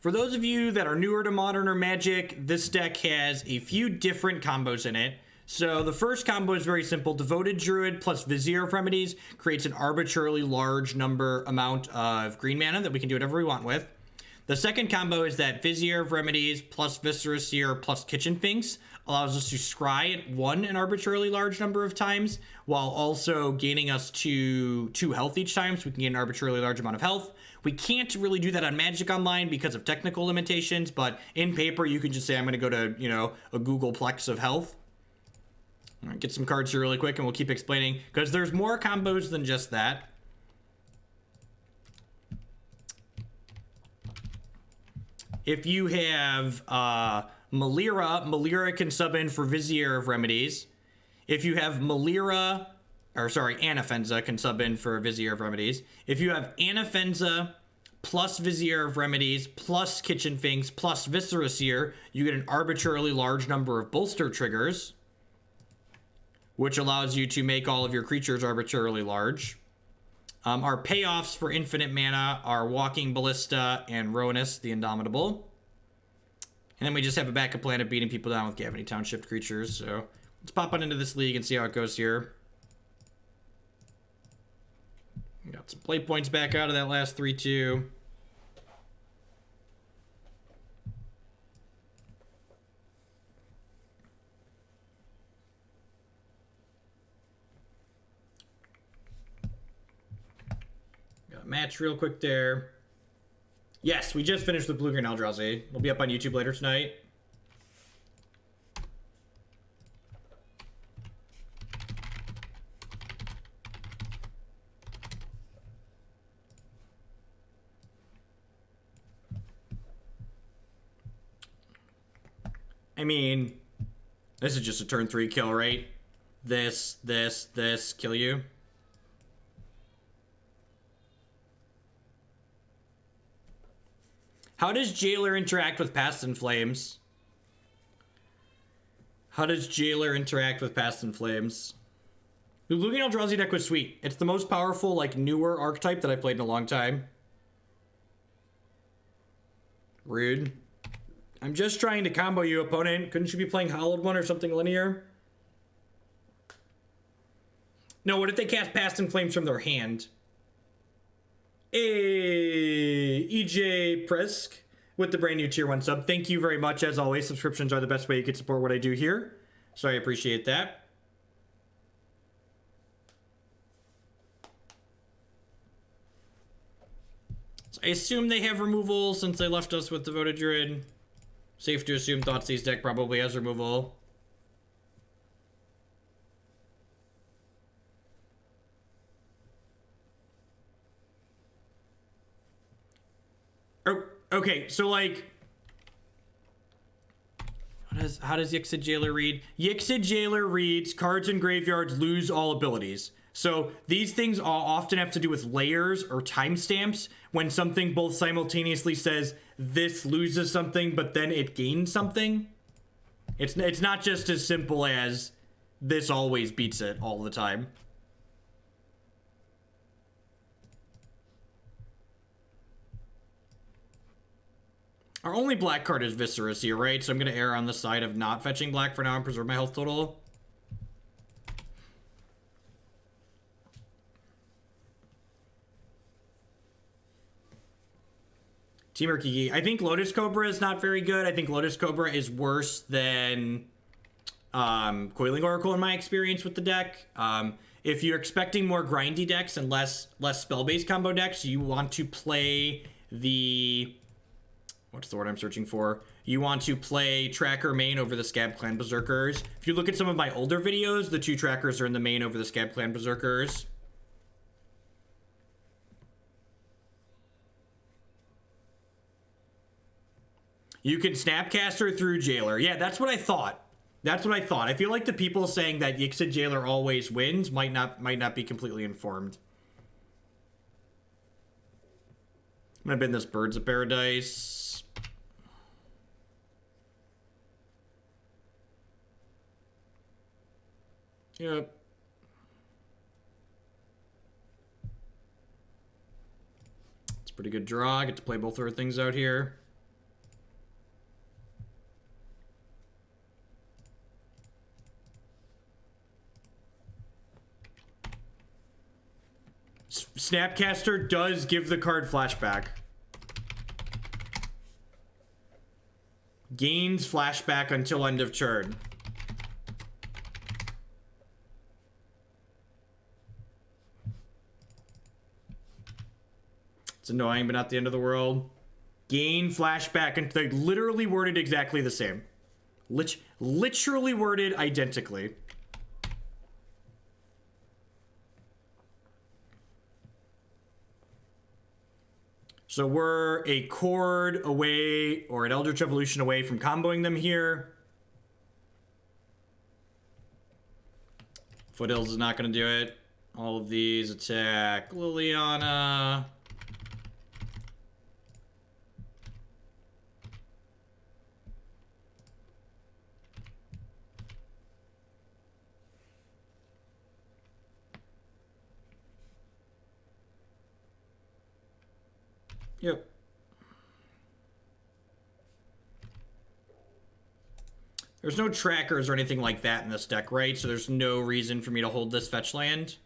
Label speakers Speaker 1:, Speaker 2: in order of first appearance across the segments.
Speaker 1: For those of you that are newer to Modern or Magic, this deck has a few different combos in it. So the first combo is very simple. Devoted Druid plus Vizier of Remedies creates an arbitrarily large amount of green mana that we can do whatever we want with. The second combo is that Vizier of Remedies plus Viscera Seer plus Kitchen Finks allows us to scry at an arbitrarily large number of times, while also gaining us two health each time, so we can gain an arbitrarily large amount of health. We can't really do that on Magic Online because of technical limitations, but in paper you can just say I'm going to go to, a Googleplex of health. All right, get some cards here really quick and we'll keep explaining, because there's more combos than just that. If you have Melira can sub in for Vizier of Remedies. If you have Anafenza can sub in for Vizier of Remedies. If you have Anafenza plus Vizier of Remedies plus Kitchen Finks plus Viscera Seer, you get an arbitrarily large number of bolster triggers, which allows you to make all of your creatures arbitrarily large. Our payoffs for infinite mana are Walking Ballista and Rhonas the Indomitable. And then we just have a backup plan of beating people down with Gavony Township creatures. So let's pop on into this league and see how it goes here. We got some play points back out of that last 3-2. Match real quick there. Yes, we just finished with Blue-Green Eldrazi. We'll be up on YouTube later tonight. I mean, this is just a turn 3 kill, right? This, kill you. How does Jailer interact with Past in Flames? The Blue-Green Eldrazi deck was sweet. It's the most powerful, newer archetype that I've played in a long time. Rude. I'm just trying to combo you, opponent. Couldn't you be playing Hollowed One or something linear? No, what if they cast Past in Flames from their hand? Hey, EJ Presk with the brand new tier 1 sub. Thank you very much. As always, subscriptions are the best way you can support what I do here, so I appreciate that. So I assume they have removal since they left us with Devoted Druid. Safe to assume Thoughtseize deck probably has removal. Okay, so how does Yixlid Jailer read? Yixlid Jailer reads cards in graveyards lose all abilities. So these things all often have to do with layers or timestamps when something both simultaneously says this loses something but then it gains something. It's not just as simple as this always beats it all the time. Our only black card is Viscera Seer, right? So I'm going to err on the side of not fetching black for now and preserve my health total. Team Kiki. I think Lotus Cobra is not very good. I think Lotus Cobra is worse than Coiling Oracle in my experience with the deck. If you're expecting more grindy decks and less spell-based combo decks, you want to play the... What's the word I'm searching for? You want to play Tracker main over the Scab Clan Berserkers. If you look at some of my older videos, the 2 trackers are in the main over the Scab Clan Berserkers. You can Snapcaster through Jailer. Yeah, that's what I thought. I feel like the people saying that Yixlid Jailer always wins might not be completely informed. I'm gonna bin this Birds of Paradise. Yep. It's a pretty good draw. I get to play both our things out here. Snapcaster does give the card flashback. Gains flashback until end of turn. It's annoying, but not the end of the world. Gain flashback, and they literally worded exactly the same. Literally worded identically. So we're a Chord away, or an Eldritch Evolution away from comboing them here. Foothills is not going to do it. All of these attack Liliana. Yep. There's no trackers or anything like that in this deck, right? So there's no reason for me to hold this fetch land. Is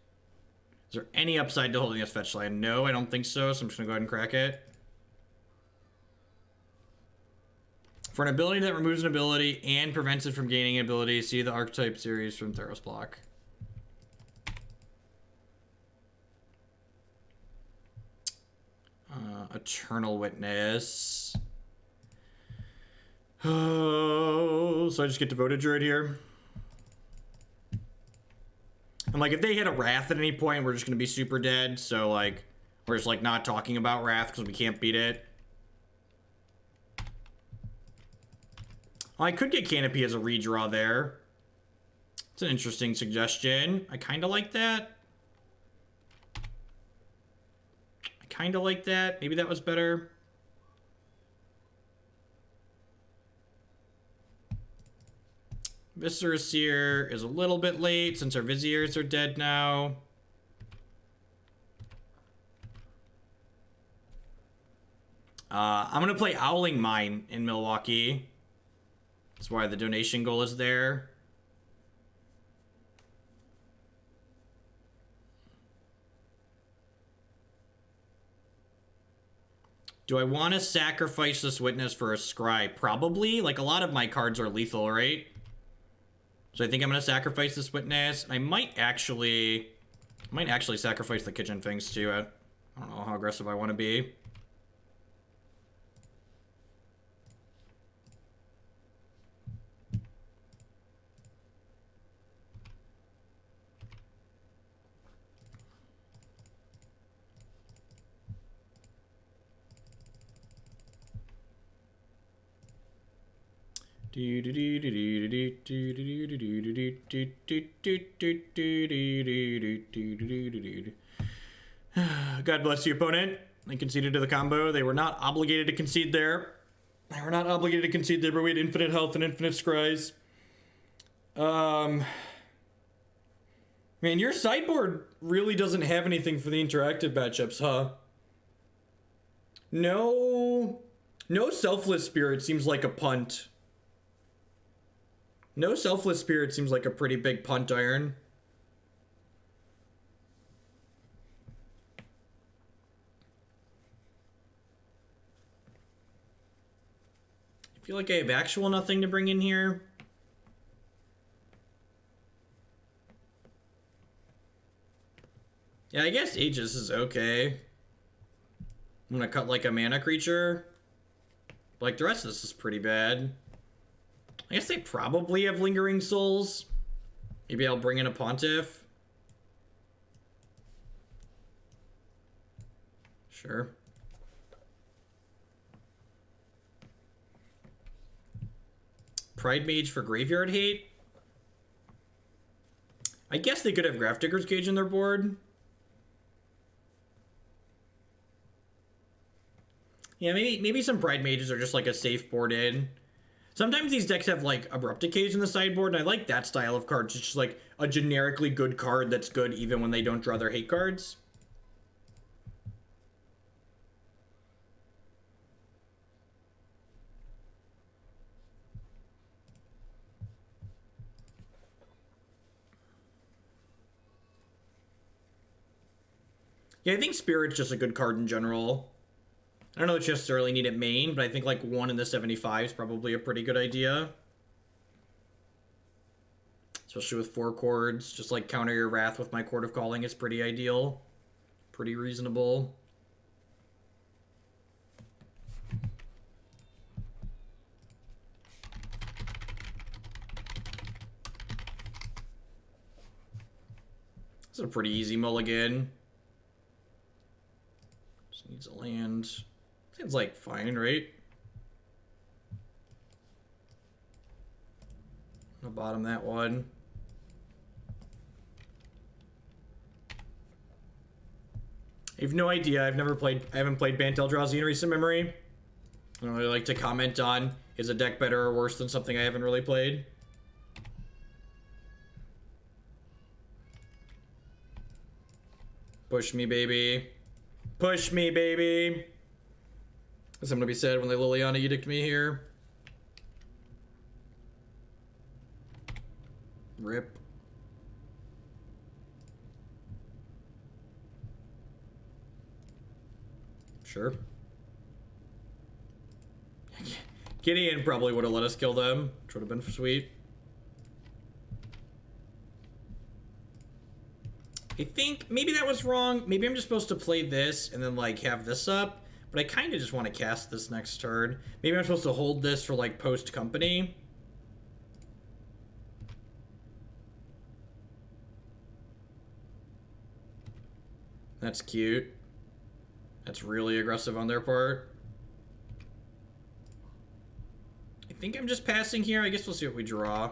Speaker 1: there any upside to holding this fetch land? No, I don't think so. So I'm just going to go ahead and crack it. For an ability that removes an ability and prevents it from gaining an ability, see the archetype series from Theros block. Eternal Witness. Oh, so I just get Devoted Druid here. And like, if they hit a Wrath at any point, we're just gonna be super dead. So like, we're just like not talking about Wrath because we can't beat it. Well, I could get Canopy as a redraw there. It's an interesting suggestion. I kind of like that. Kind of like that. Maybe that was better. Viscera Seer is a little bit late since our Viziers are dead now. I'm going to play Owling Mine in Milwaukee. That's why the donation goal is there. Do I want to sacrifice this Witness for a Scry? Probably. Like, a lot of my cards are lethal, right? So I think I'm going to sacrifice this Witness. I might actually sacrifice the Kitchen Finks too. I don't know how aggressive I want to be. God bless the opponent. They conceded to the combo. They were not obligated to concede there. But we had infinite health and infinite scries. Man, your sideboard really doesn't have anything for the interactive matchups, huh? No Selfless Spirit seems like a punt. No Selfless Spirit seems like a pretty big punt iron. I feel like I have actual nothing to bring in here. Yeah, I guess Aegis is okay. I'm gonna cut like a mana creature. Like, the rest of this is pretty bad. I guess they probably have Lingering Souls. Maybe I'll bring in a Pontiff. Sure. Pridemage for Graveyard Hate? I guess they could have Grafdigger's Cage in their board. Yeah, maybe some Pridemages are just like a safe board in. Sometimes these decks have like Abrupt Decays in the sideboard, and I like that style of cards. It's just like a generically good card that's good even when they don't draw their hate cards. Yeah, I think Spirit's just a good card in general. I don't know if you necessarily need it main, but I think like 1 in the 75 is probably a pretty good idea. Especially with 4 chords. Just like counter your wrath with my Chord of Calling is pretty ideal. Pretty reasonable. This is a pretty easy mulligan. Just needs a land. Seems like fine, right? I'll bottom that one. I have no idea. I haven't played Bant Eldrazi in recent memory. I don't really like to comment on, is a deck better or worse than something I haven't really played? Push me, baby. Push me, baby. As I'm gonna be sad when they Liliana Edict me here. Rip. Sure. Gideon probably would have let us kill them, which would have been sweet. I think maybe that was wrong. Maybe I'm just supposed to play this and then like have this up, but I kind of just want to cast this next turn. Maybe I'm supposed to hold this for like post company. That's cute. That's really aggressive on their part. I think I'm just passing here. I guess we'll see what we draw.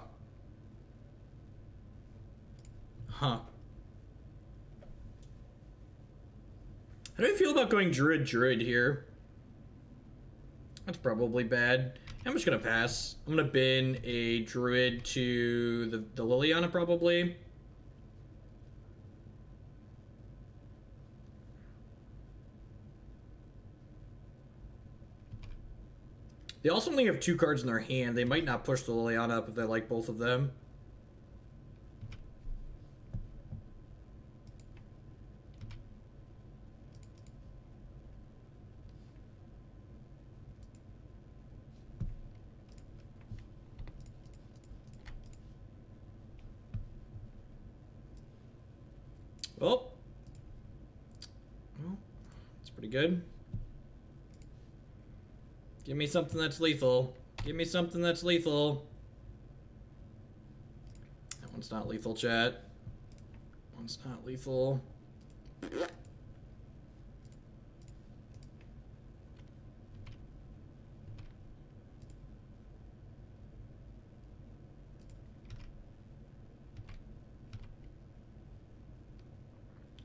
Speaker 1: Huh. How do I feel about going Druid here? That's probably bad. I'm just gonna pass. I'm gonna bin a Druid to the Liliana probably. They also only have 2 cards in their hand. They might not push the Liliana up if they like both of them. Well, that's pretty good. Give me something that's lethal. Give me something that's lethal. That one's not lethal, chat. That one's not lethal.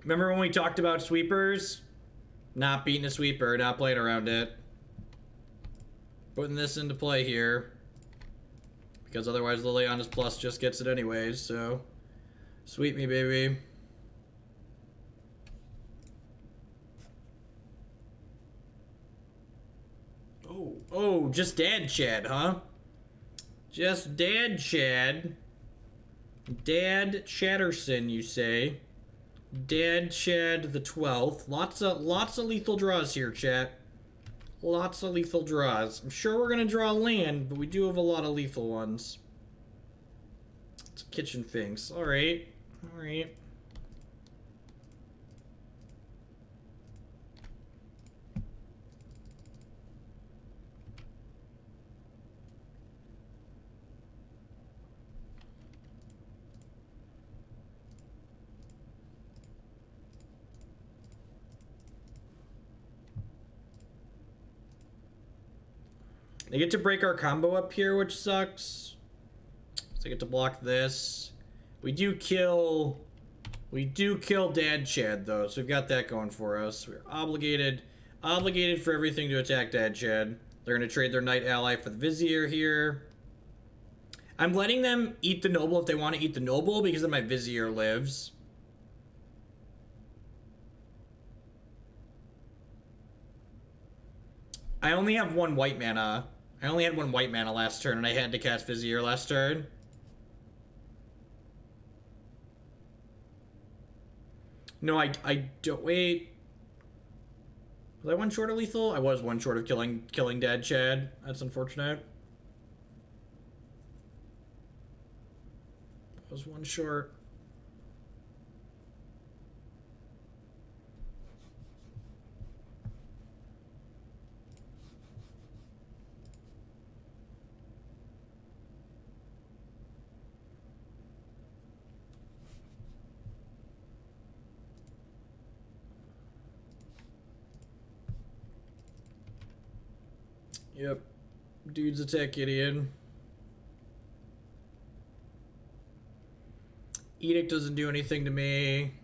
Speaker 1: Remember when we talked about sweepers? Not beating a sweeper, not playing around it. Putting this into play here. Because otherwise Liliana's plus just gets it anyways, so... Sweep me, baby. Oh, just Dad Chad, huh? Just Dad Chad. Dad Chatterson, you say. Dad Chad the 12th. Lots of lethal draws here, chat. Lots of lethal draws. I'm sure we're gonna draw land, but we do have a lot of lethal ones. It's Kitchen Finks. Alright. Alright. They get to break our combo up here, which sucks. So they get to block this. We do kill Dad Chad though, so we've got that going for us. We're obligated for everything to attack Dad Chad. They're gonna trade their Knight ally for the Vizier here. I'm letting them eat the Noble if they want to eat the Noble because then my Vizier lives. I only have 1 white mana. I only had 1 white mana last turn, and I had to cast Vizier last turn. No, I don't... Wait. Was I one short of lethal? I was one short of killing Dad Chad. That's unfortunate. I was one short. Yep. Dude's attack Gideon. Edict doesn't do anything to me.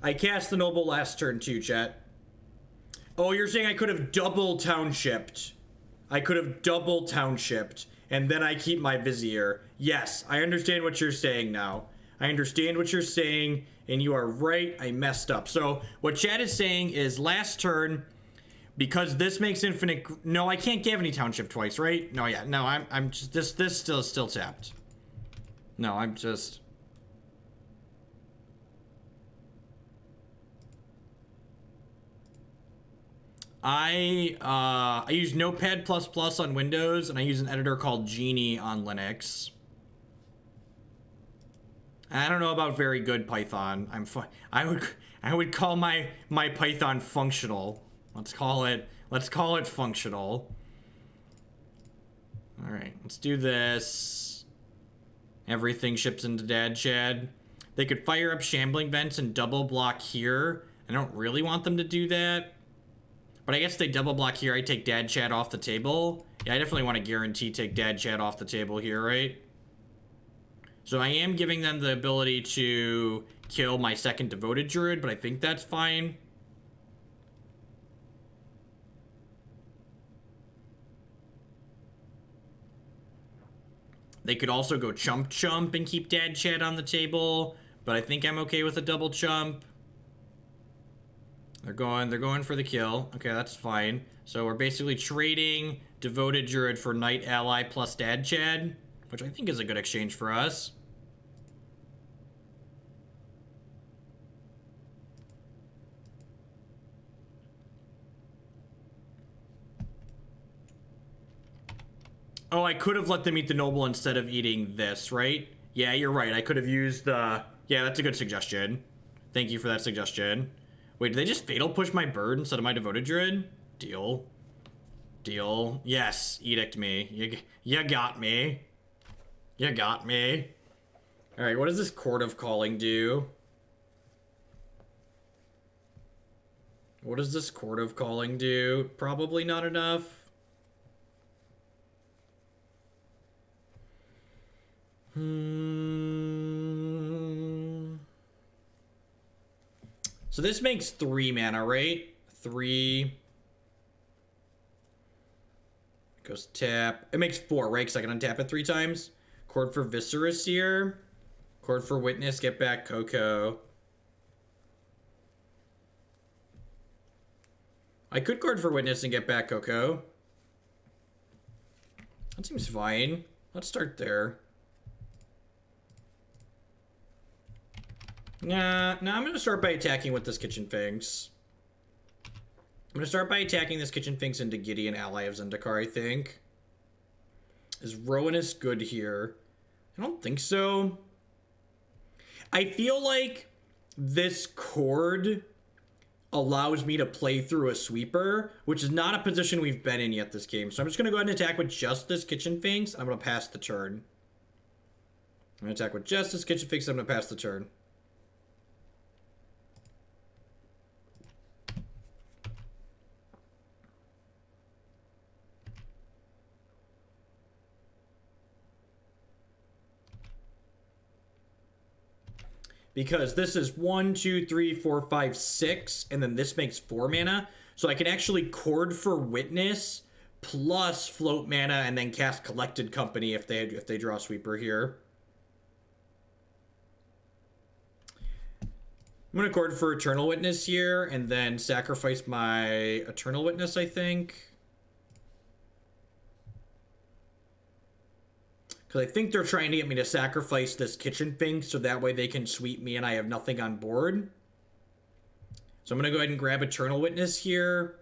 Speaker 1: I cast the Noble last turn too, chat. Oh, you're saying I could have double townshipped. I could have double townshipped. And then I keep my Vizier. Yes, I understand what you're saying now. I understand what you're saying. And you are right. I messed up. So what chat is saying is last turn... Because this makes infinite... No, I can't Gavony Township twice, right? No, yeah. No, I'm just... This still tapped. No, I'm just... I use Notepad++ on Windows, and I use an editor called Genie on Linux. I don't know about very good Python. I would call my Python functional. Let's call it functional. All right, let's do this. Everything ships into Dad Chad. They could fire up Shambling Vents and double block here. I don't really want them to do that. But I guess they double block here. I take Dad Chad off the table. Yeah, I definitely want to guarantee take Dad Chad off the table here, right? So I am giving them the ability to kill my second Devoted Druid, but I think that's fine. They could also go chump chump and keep Dad Chad on the table, but I think I'm okay with a double chump. They're going for the kill. Okay, that's fine. So we're basically trading Devoted Druid for Knight Ally plus Dad Chad, which I think is a good exchange for us. Oh, I could have let them eat the Noble instead of eating this, right? Yeah, you're right. I could have used the... Yeah, that's a good suggestion. Thank you for that suggestion. Wait, did they just Fatal Push my bird instead of my Devoted Druid? Deal. Deal. Yes, Edict me. You got me. You got me. Alright, what does this Chord of Calling do? What does this Chord of Calling do? Probably not enough. So this makes 3 mana, right? 3. Goes tap. It makes 4, right? Because I can untap it 3 times. Chord for Viscera Seer. Chord for Witness. Get back Coco. I could chord for Witness and get back Coco. That seems fine. Let's start there. Nah, I'm going to start by attacking with this Kitchen Finks. I'm going to start by attacking this Kitchen Finks into Gideon, ally of Zendikar, I think. Is Rhonas good here? I don't think so. I feel like this chord allows me to play through a sweeper, which is not a position we've been in yet this game. So I'm just going to go ahead and attack with just this Kitchen Finks. I'm going to pass the turn. I'm going to attack with just this Kitchen Finks. I'm going to pass the turn. Because this is 1, 2, 3, 4, 5, 6, and then this makes 4 mana. So I can actually chord for Witness plus float mana and then cast Collected Company if they draw a sweeper here. I'm going to chord for Eternal Witness here and then sacrifice my Eternal Witness, I think. Because I think they're trying to get me to sacrifice this Kitchen Finks so that way they can sweep me and I have nothing on board. So I'm going to go ahead and grab Eternal Witness here.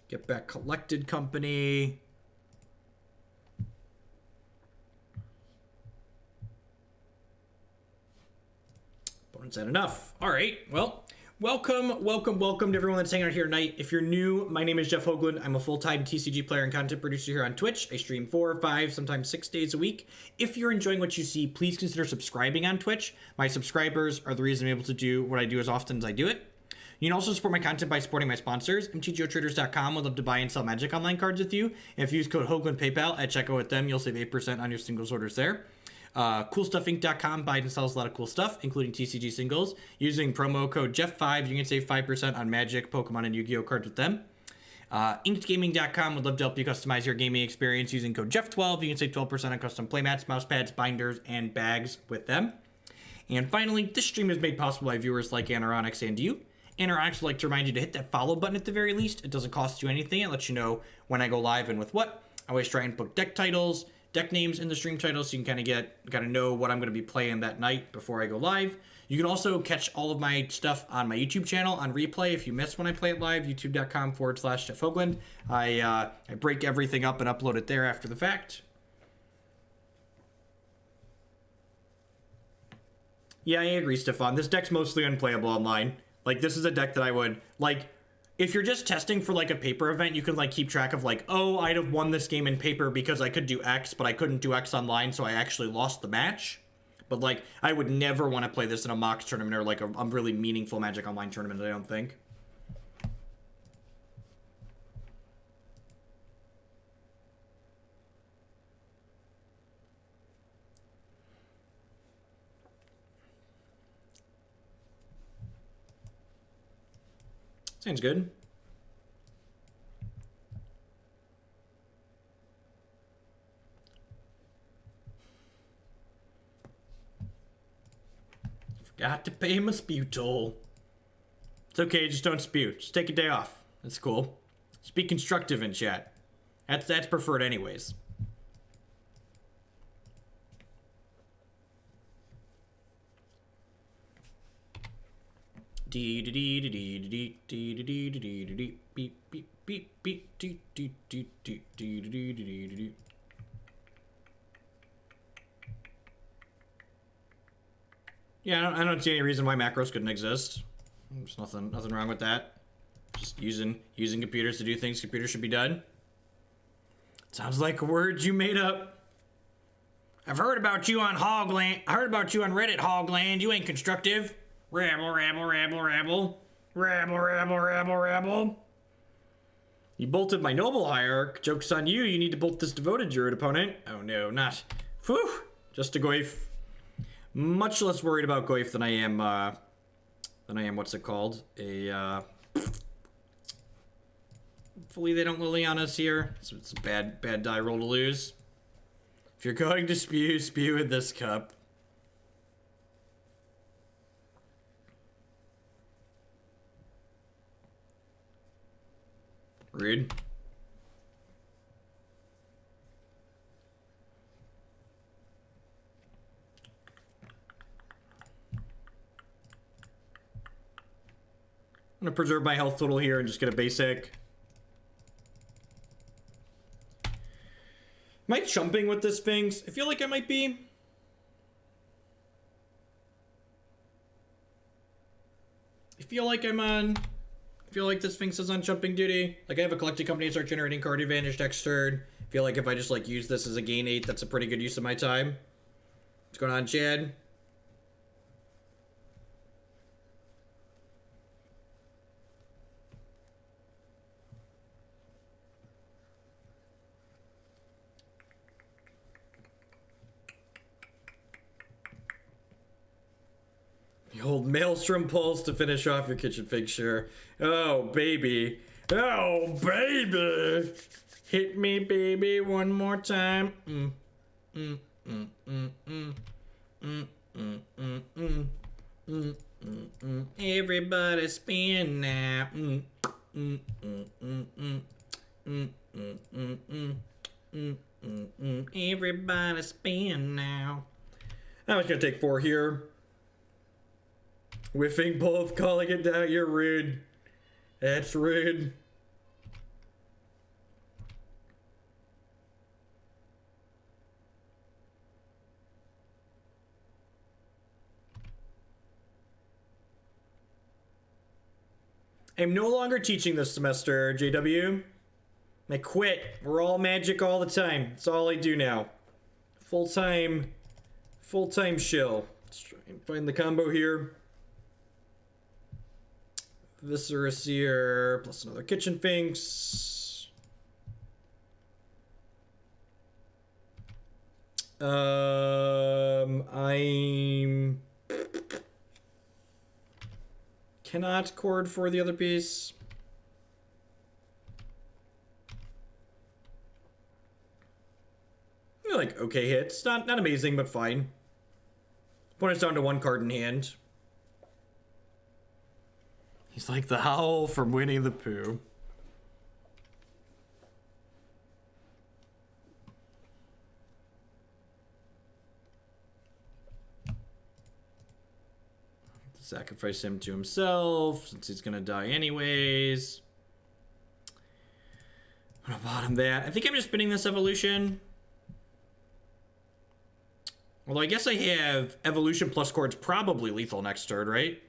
Speaker 1: Get back Collected Company. Opponent's had enough. All right, well, welcome to everyone that's hanging out here tonight. If you're new, my name is Jeff Hoagland. I'm a full-time TCG player and content producer here on Twitch. I stream 4, 5, sometimes 6 days a week. If you're enjoying what you see, please consider subscribing on Twitch. My subscribers are the reason I'm able to do what I do as often as I do it. You can also support my content by supporting my sponsors. MTGOtraders.com would love to buy and sell Magic Online cards with you. And if you use code Hoagland PayPal at checkout with them, you'll save 8% on your singles orders there. CoolStuffInc.com buys and sells a lot of cool stuff, including TCG singles. Using promo code Jeff5, you can save 5% on Magic, Pokemon, and Yu-Gi-Oh cards with them. InkedGaming.com would love to help you customize your gaming experience using code Jeff12. You can save 12% on custom playmats, mouse pads, binders, and bags with them. And finally, this stream is made possible by viewers like Anoronix and you. Anoronix would like to remind you to hit that follow button at the very least. It doesn't cost you anything. It lets you know when I go live and with what. I always try and put deck titles, deck names in the stream title, so you can kind of know what I'm going to be playing that night before I go live. You can also catch all of my stuff on my YouTube channel on replay if you miss when I play it live, youtube.com/Jeff Hoagland. I break everything up and upload it there after the fact. Yeah, I agree, Stefan. This deck's mostly unplayable online. Like, this is a deck that I would, like, if you're just testing for, like, a paper event, you can, like, keep track of, like, oh, I'd have won this game in paper because I could do X, but I couldn't do X online, so I actually lost the match. But, like, I would never want to play this in a Mox tournament or, like, a really meaningful Magic Online tournament, I don't think. Sounds good. Forgot to pay my spew toll. It's okay, just don't spew. Just take a day off. That's cool. Just be constructive in chat. That's preferred anyways. Yeah, I don't see any reason why macros couldn't exist. There's nothing wrong with that. Just using computers to do things computers should be done. Sounds like a word you made up. I've heard about you on Hogland. I heard about you on Reddit, Hogland. You ain't constructive. Rabble, rabble, rabble, rabble. Rabble, rabble, rabble, rabble. You bolted my Noble Hierarch. Joke's on you. You need to bolt this Devoted Druid opponent. Oh no, not. Whew. Just a Goyf. Much less worried about Goyf than I am, what's it called? Hopefully they don't Liliana us here. So it's a bad die roll to lose. If you're going to spew in this cup. Rude. I'm gonna preserve my health total here and just get a basic. Am I chumping with this Finks? I feel like I might be. I feel like I'm on. I feel like this Finks is on jumping duty. Like, I have a collected company and start generating card advantage next turn. I feel like if I just, like, use this as a gain 8, that's a pretty good use of my time. What's going on, Chad? The old Maelstrom Pulse to finish off your Kitchen Finks, sure. Oh, baby. Oh, baby. Hit me, baby, one more time. Everybody spin now. Everybody spin now. I was gonna take 4 here. Whiffing both, calling it down. You're rude. That's rude. I'm no longer teaching this semester, JW. I quit. We're all magic all the time. That's all I do now. Full-time shill. Let's try and find the combo here. Viscera Seer plus another Kitchen Finks. I'm cannot chord for the other piece. Like okay hits, not amazing, but fine. Opponent's down to 1 card in hand. He's like the Howl from Winnie the Pooh. Sacrifice him to himself since he's gonna die anyways. I'm gonna bottom that. I think I'm just spinning this evolution. Although I guess I have evolution plus chord's probably lethal next turn, right?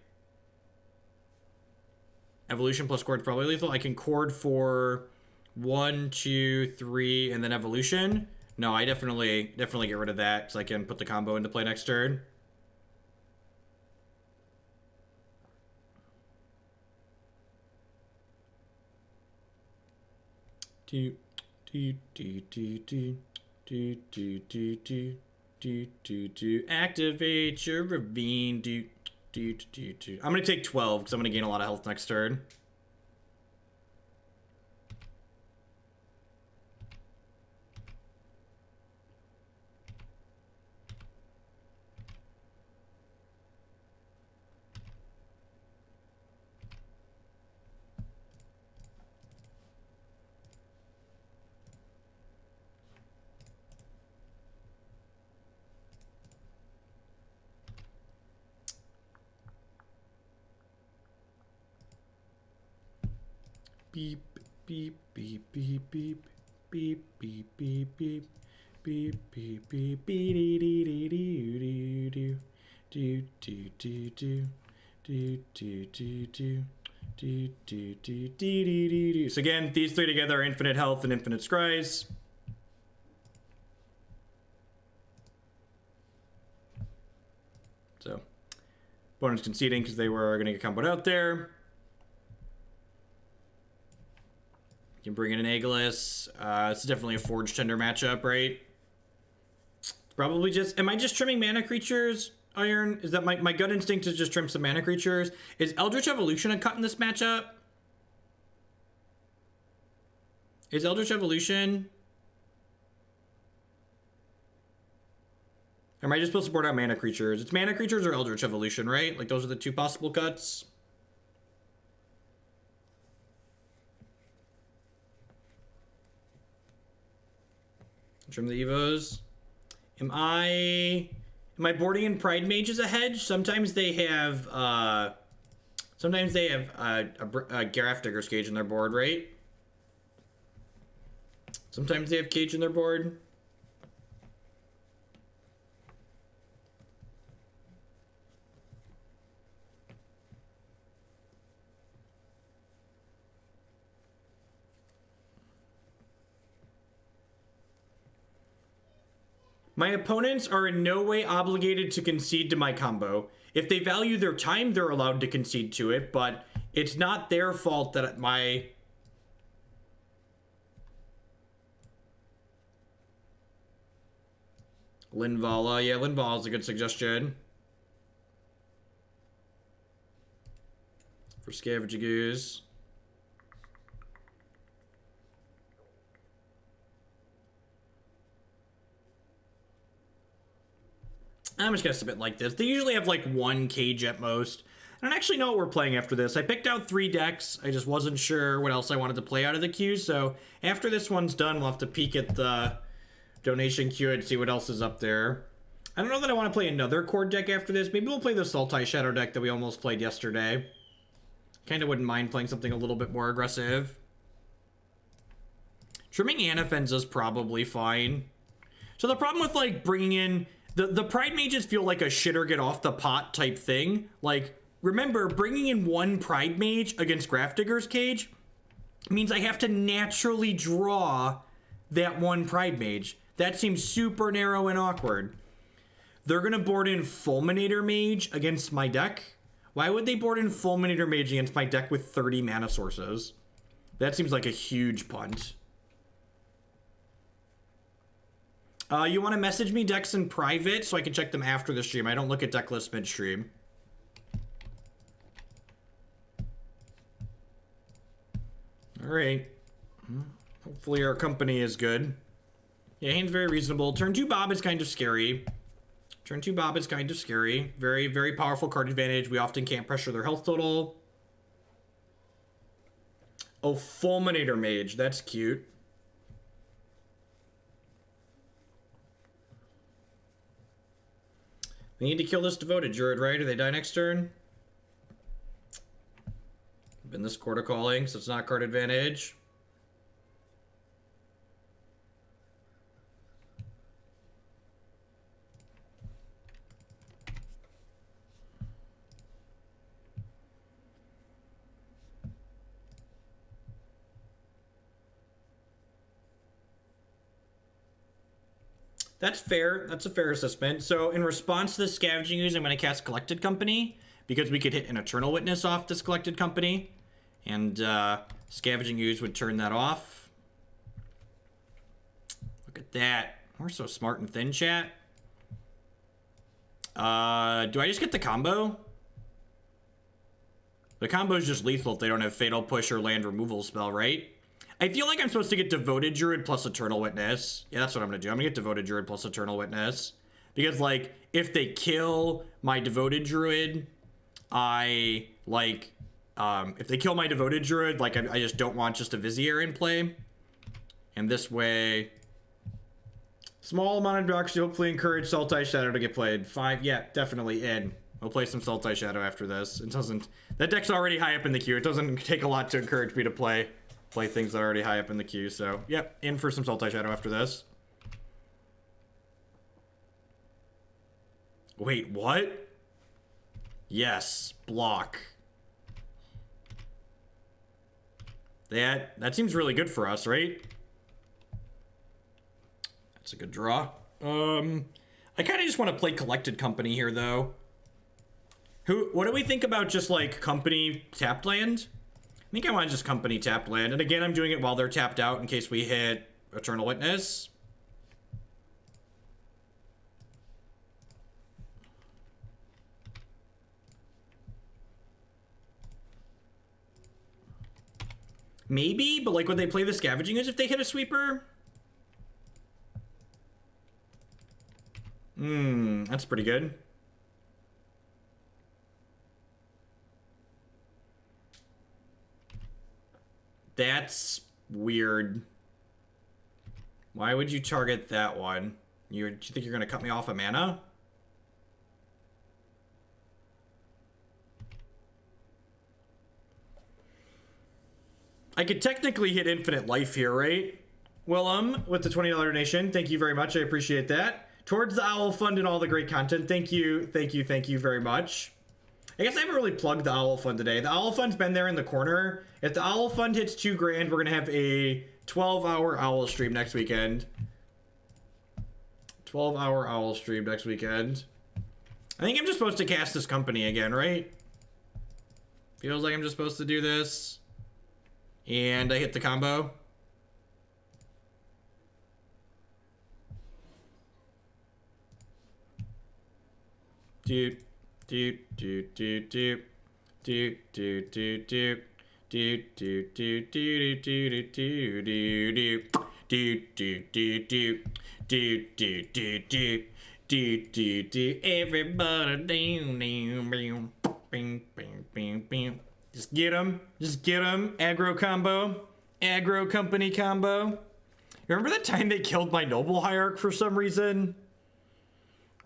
Speaker 1: Evolution plus chord's probably lethal. I can chord for 1, 2, 3, and then evolution. No, I definitely get rid of that because I can put the combo into play next turn. Activate your ravine. I'm gonna take 12 because I'm gonna gain a lot of health next turn. Beep, beep, beep, beep, beep, beep, beep, beep, beep, beep, beep, beep, beep. So again, these three together are infinite health and infinite scries. So, opponent's conceding because they were going to get comboed out there. You can bring in an Aegis. It's definitely a Forge-Tender matchup, right? Probably just... Am I just trimming mana creatures, Iron? Is that my gut instinct is just trim some mana creatures? Is Eldritch Evolution a cut in this matchup? Is Eldritch Evolution... Am I just supposed to board out mana creatures? It's mana creatures or Eldritch Evolution, right? Like, those are the two possible cuts. Trim the Evos. Am I boarding in Pridemage as a hedge? Sometimes they have a Gareth Digger's Cage in their board, right? Sometimes they have Cage in their board. My opponents are in no way obligated to concede to my combo. If they value their time, they're allowed to concede to it, but it's not their fault that my... Linvala. Yeah, Linvala's a good suggestion. For Scavenging Ooze. I'm just gonna submit like this. They usually have like 1 cage at most. I don't actually know what we're playing after this. I picked out 3 decks. I just wasn't sure what else I wanted to play out of the queue. So after this one's done, we'll have to peek at the donation queue and see what else is up there. I don't know that I want to play another Chord deck after this. Maybe we'll play the Sultai Shadow deck that we almost played yesterday. Kind of wouldn't mind playing something a little bit more aggressive. Trimming Anafenza is probably fine. So the problem with, like, bringing in... The Pridemages feel like a shitter get off the pot type thing. Like, remember, bringing in one Pridemage against Grafdigger's Cage means I have to naturally draw that one Pridemage. That seems super narrow and awkward. They're going to board in Fulminator Mage against my deck. Why would they board in Fulminator Mage against my deck with 30 mana sources? That seems like a huge punt. You want to message me decks in private so I can check them after the stream. I don't look at deck lists mid-stream. Alright. Hopefully our company is good. Yeah, hand's very reasonable. Turn 2 Bob is kind of scary. Turn 2 Bob is kind of scary. Very, very powerful card advantage. We often can't pressure their health total. Oh, Fulminator Mage. That's cute. We need to kill this Devoted Druid, right? Or they die next turn? Been this Chord of Calling, so it's not card advantage. That's fair. That's a fair assessment. So in response to the Scavenging Ooze, I'm going to cast Collected Company because we could hit an Eternal Witness off this Collected Company. And Scavenging Ooze would turn that off. Look at that. We're so smart and thin, chat. Do I just get the combo? The combo is just lethal if they don't have Fatal Push or land removal spell, right? I feel like I'm supposed to get Devoted Druid plus Eternal Witness. Yeah, that's what I'm going to do. I'm going to get Devoted Druid plus Eternal Witness. Because, like, if they kill my Devoted Druid, I, like, if they kill my Devoted Druid, like, I just don't want just a Vizier in play. And this way, small amount of dark to hopefully encourage Sultai Shadow to get played. 5, yeah, definitely in. We'll play some Sultai Shadow after this. It doesn't, that deck's already high up in the queue. It doesn't take a lot to encourage me to play things that are already high up in the queue. So, yep, in for some Sultai Shadow after this. Wait, what? Yes, block. That seems really good for us, right? That's a good draw. I kind of just want to play Collected Company here, though. What do we think about just, like, Company tapped land? I think I want to just Company tapped land. And again, I'm doing it while they're tapped out in case we hit Eternal Witness. Maybe, but like, would they play the Scavenging Ooze if they hit a sweeper? That's pretty good. That's weird. Why would you target that one? Do you think you're going to cut me off a mana? I could technically hit infinite life here, right? Willem, with the $20 donation. Thank you very much. I appreciate that. Towards the Owl Fund and all the great content. Thank you very much. I guess I haven't really plugged the Owl Fund today. The Owl Fund's been there in the corner. If the Owl Fund hits $2 grand, we're going to have a 12-hour Owl stream next weekend. 12-hour Owl stream next weekend. I think I'm just supposed to cast this Company again, right? Feels like I'm just supposed to do this. And I hit the combo. Dude. Do do do do do do do do do do do do do do do do do do everybody just get him aggro combo, aggro Company combo. Remember the time they killed my Noble Hierarch for some reason?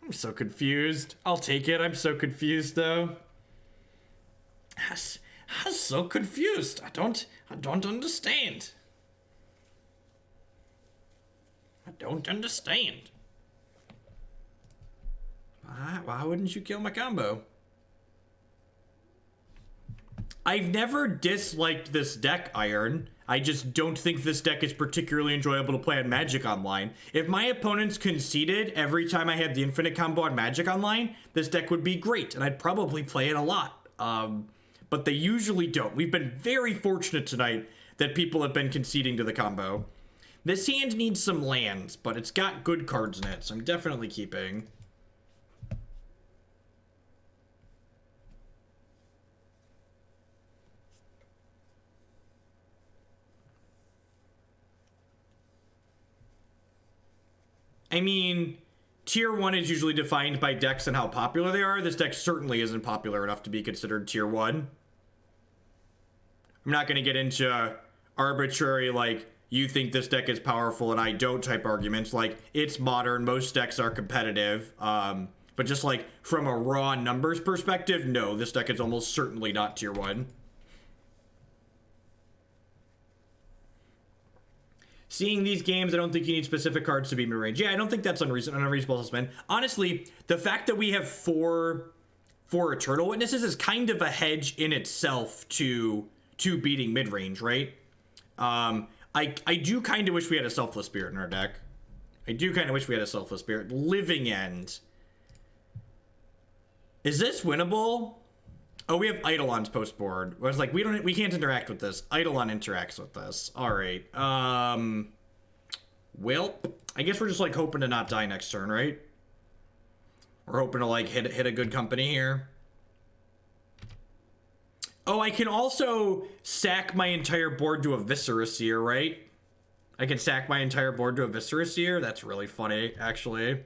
Speaker 1: I'm so confused. I'll take it. I'm so confused, though. I'm so confused. I don't understand. I don't understand. Why wouldn't you kill my combo? I've never disliked this deck, Iron. I just don't think this deck is particularly enjoyable to play on Magic Online. If my opponents conceded every time I had the infinite combo on Magic Online, this deck would be great, and I'd probably play it a lot. But they usually don't. We've been very fortunate tonight that people have been conceding to the combo. This hand needs some lands, but it's got good cards in it, so I'm definitely keeping. I mean, tier 1 is usually defined by decks and how popular they are. This deck certainly isn't popular enough to be considered tier 1. I'm not going to get into arbitrary, like, you think this deck is powerful and I don't type arguments. Like, it's modern, most decks are competitive. But just like, from a raw numbers perspective, no, this deck is almost certainly not tier 1. Seeing these games, I don't think you need specific cards to be mid-range. Yeah, I don't think that's unreasonable to spend. Honestly, the fact that we have four Eternal Witnesses is kind of a hedge in itself to beating mid-range, right? I do kind of wish we had a Selfless Spirit in our deck. I do kind of wish we had a Selfless Spirit. Living End. Is this winnable? Oh, we have Eidolon's post board. I was like, we can't interact with this. Eidolon interacts with this. All right. Well, I guess we're just like hoping to not die next turn, right? We're hoping to like hit a good company here. Oh, I can also sack my entire board to a Viscera Seer, right? I can sack my entire board to a Viscera Seer. That's really funny, actually.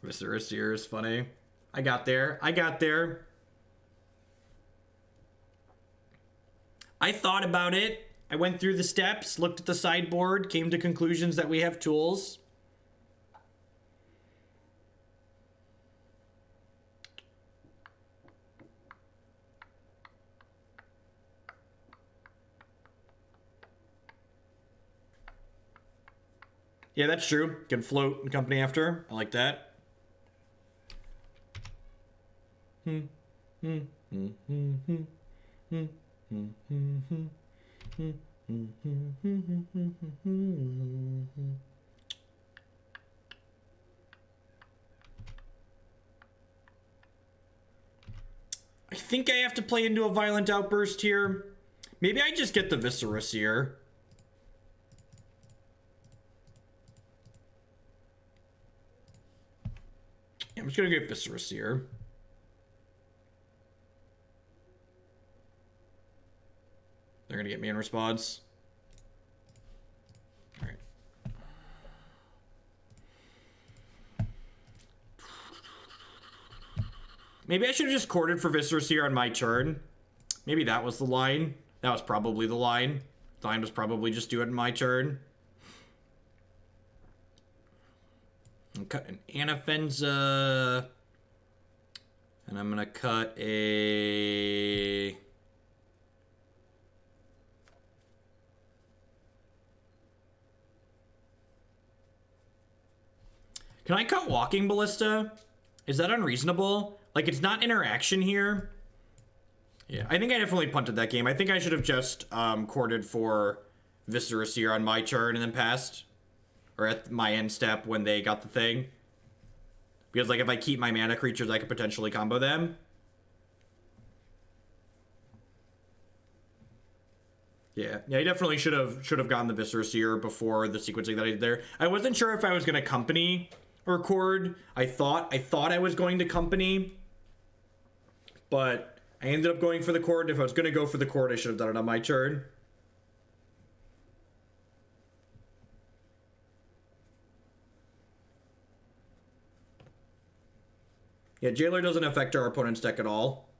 Speaker 1: Viscera Seer is funny. I got there. I thought about it. I went through the steps, looked at the sideboard, came to conclusions that we have tools. Yeah, that's true. Can float in company after. I like that. I think I have to play into a Violent Outburst here. Maybe I just get the Viscera Seer. Yeah, I'm just gonna get Viscera Seer. They're gonna get me in response. All right. Maybe I should have just corded for Viscera Seer on my turn. Maybe that was the line. That was probably the line. The line was probably just do it in my turn. I'm cutting Anafenza. And I'm gonna cut a... Can I cut Walking Ballista? Is that unreasonable? Like, it's not interaction here. Yeah, I think I definitely punted that game. I think I should have just corded for Viscera Seer on my turn and then passed. Or at my end step when they got the thing. Because, like, if I keep my mana creatures, I could potentially combo them. Yeah, I definitely should have gotten the Viscera Seer before the sequencing that I did there. I wasn't sure if I was going to company or cord. I thought I was going to company, but I ended up going for the cord. If I was going to go for the cord, I should have done it on my turn. Yeah, Jailer doesn't affect our opponent's deck at all.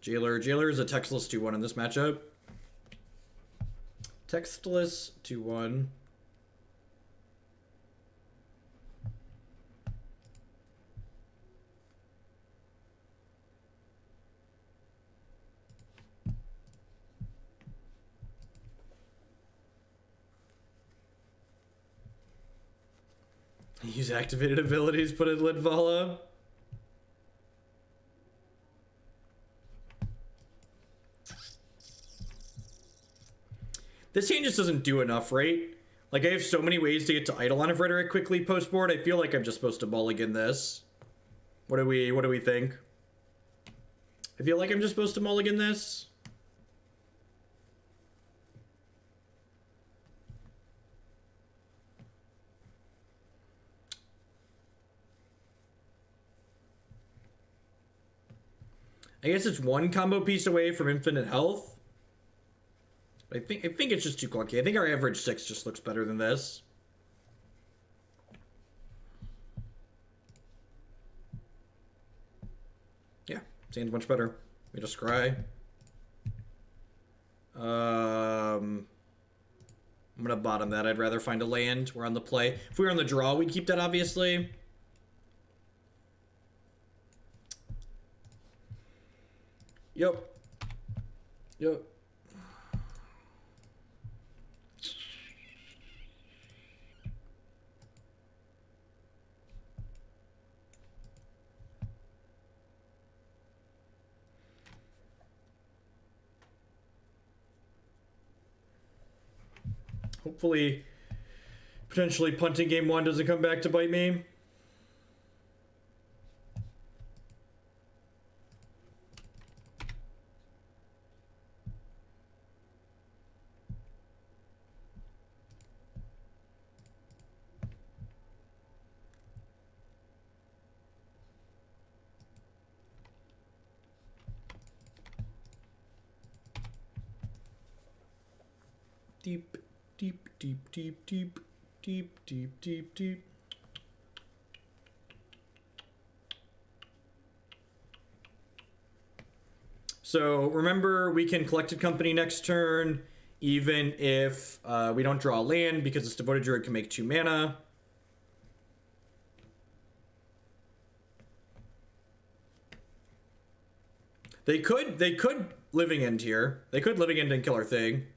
Speaker 1: Jailer is a textless 2-1 in this matchup. Textless 2/1. Use activated abilities, put in Linvala. This hand just doesn't do enough, right? Like, I have so many ways to get to Eidolon of Rhetoric quickly post-board. I feel like I'm just supposed to mulligan this. What do we think? I feel like I'm just supposed to mulligan this. I guess it's one combo piece away from infinite health. I think it's just too clunky. I think our average 6 just looks better than this. Yeah, seems much better. We just scry. I'm gonna bottom that. I'd rather find a land. We're on the play. If we were on the draw, we'd keep that, obviously. Yep. Hopefully, potentially punting game 1 doesn't come back to bite me. Deep. So remember, we can Collected Company next turn, even if we don't draw a land, because this Devoted Druid can make 2 mana. They could Living End here. They could Living End and kill our thing.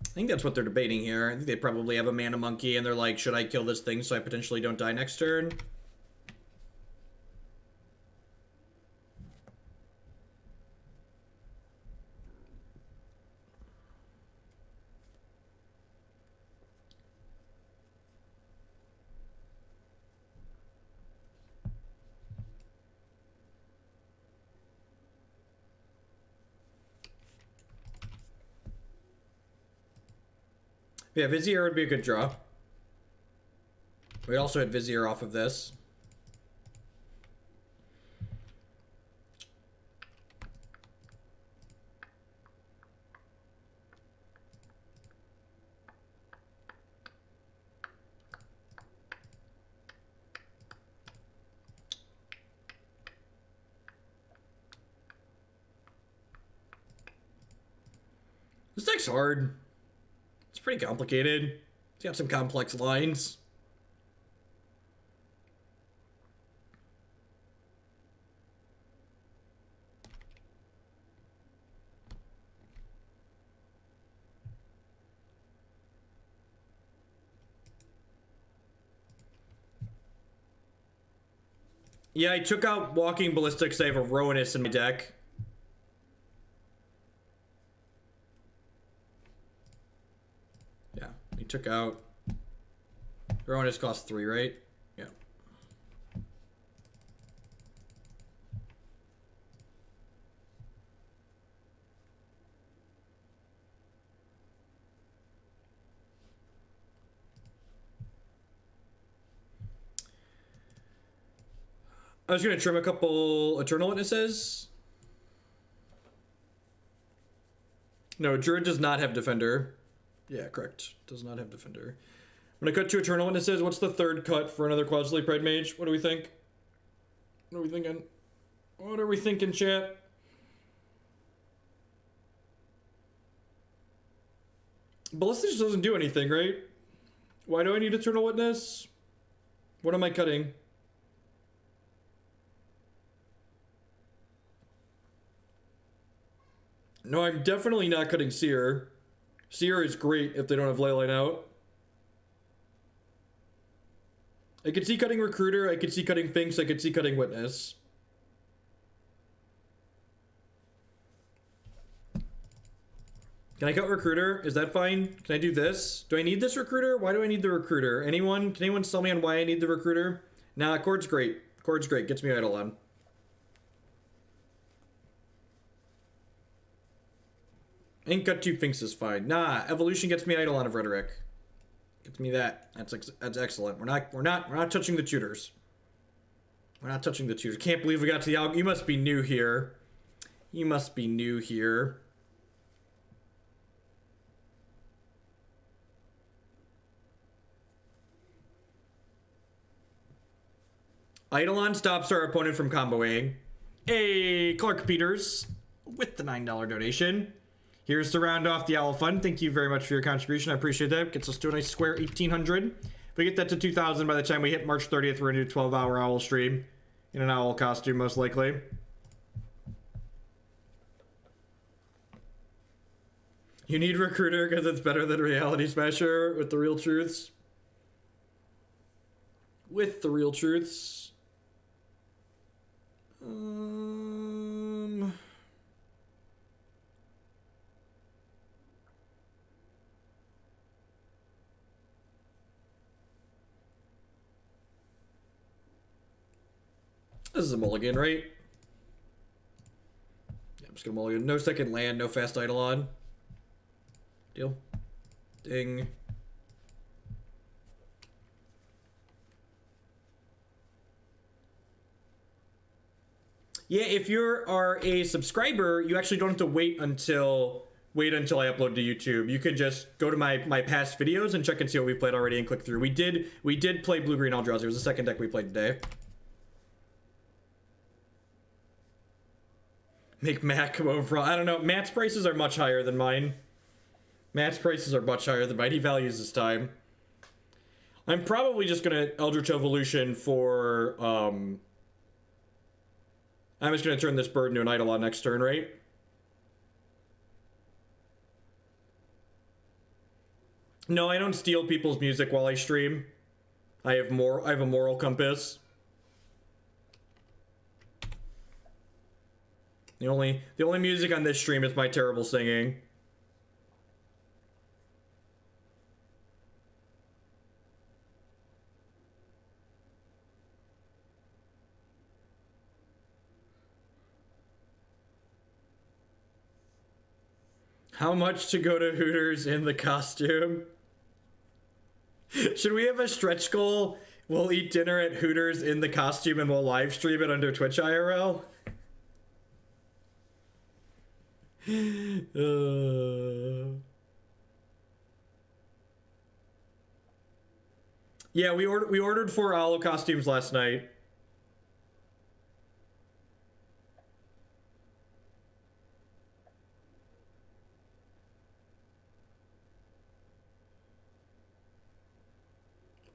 Speaker 1: I think that's what they're debating here. I think they probably have a mana monkey and they're like, should I kill this thing so I potentially don't die next turn? Yeah, Vizier would be a good draw. We also had Vizier off of this. This deck's hard. It's pretty complicated. It's got some complex lines. Yeah, I took out Walking Ballista because I have a Rhonas in my deck. Took out Rhonas cost 3, right? Yeah. I was gonna trim a couple Eternal Witnesses. No, Druid does not have Defender. Yeah, correct. Does not have Defender. When I cut to Eternal Witnesses, what's the third cut for another Qasali Pridemage? What do we think? What are we thinking? What are we thinking, chat? Ballista just doesn't do anything, right? Why do I need Eternal Witness? What am I cutting? No, I'm definitely not cutting Seer. Seer is great if they don't have Leyline out. I could see cutting Recruiter, I could see cutting Finks, I could see cutting Witness. Can I cut Recruiter? Is that fine? Can I do this? Do I need this Recruiter? Why do I need the Recruiter? Anyone? Can anyone tell me on why I need the Recruiter? Nah, Chord's great. Chord's great. Gets me Eidolon. I think cut 2 Finks is fine. Nah, Evolution gets me Eidolon of Rhetoric. Gets me that. That's excellent. We're not touching the tutors. We're not touching the tutors. Can't believe we got to the You must be new here. You must be new here. Eidolon stops our opponent from comboing. Hey, Clark Peters with the $9 donation. Here's to round off the Owl Fund. Thank you very much for your contribution. I appreciate that. Gets us to a nice square 1,800. If we get that to 2,000 by the time we hit March 30th, we're going to do a 12-hour Owl stream in an owl costume, most likely. You need Recruiter because it's better than Reality Smasher with the real truths. With the real truths. This is a mulligan, right? Yeah, I'm just gonna mulligan. No second land, no fast Eidolon. Deal. Ding. Yeah, if you are a subscriber, you actually don't have to wait until I upload to YouTube. You can just go to my past videos and check and see what we've played already and click through. We did play Blue Green Eldrazi. It was the second deck we played today. Make Matt come over. I don't know. Matt's prices are much higher than mine. Matt's prices are much higher than mine. He values his time. I'm probably just gonna Eldritch Evolution for I'm just going to turn this bird into an Eidolon next turn, right? No, I don't steal people's music while I stream. I have a moral compass. The only music on this stream is my terrible singing. How much to go to Hooters in the costume? Should we have a stretch goal? We'll eat dinner at Hooters in the costume and we'll live stream it under Twitch IRL? Yeah, we ordered 4 owl costumes last night.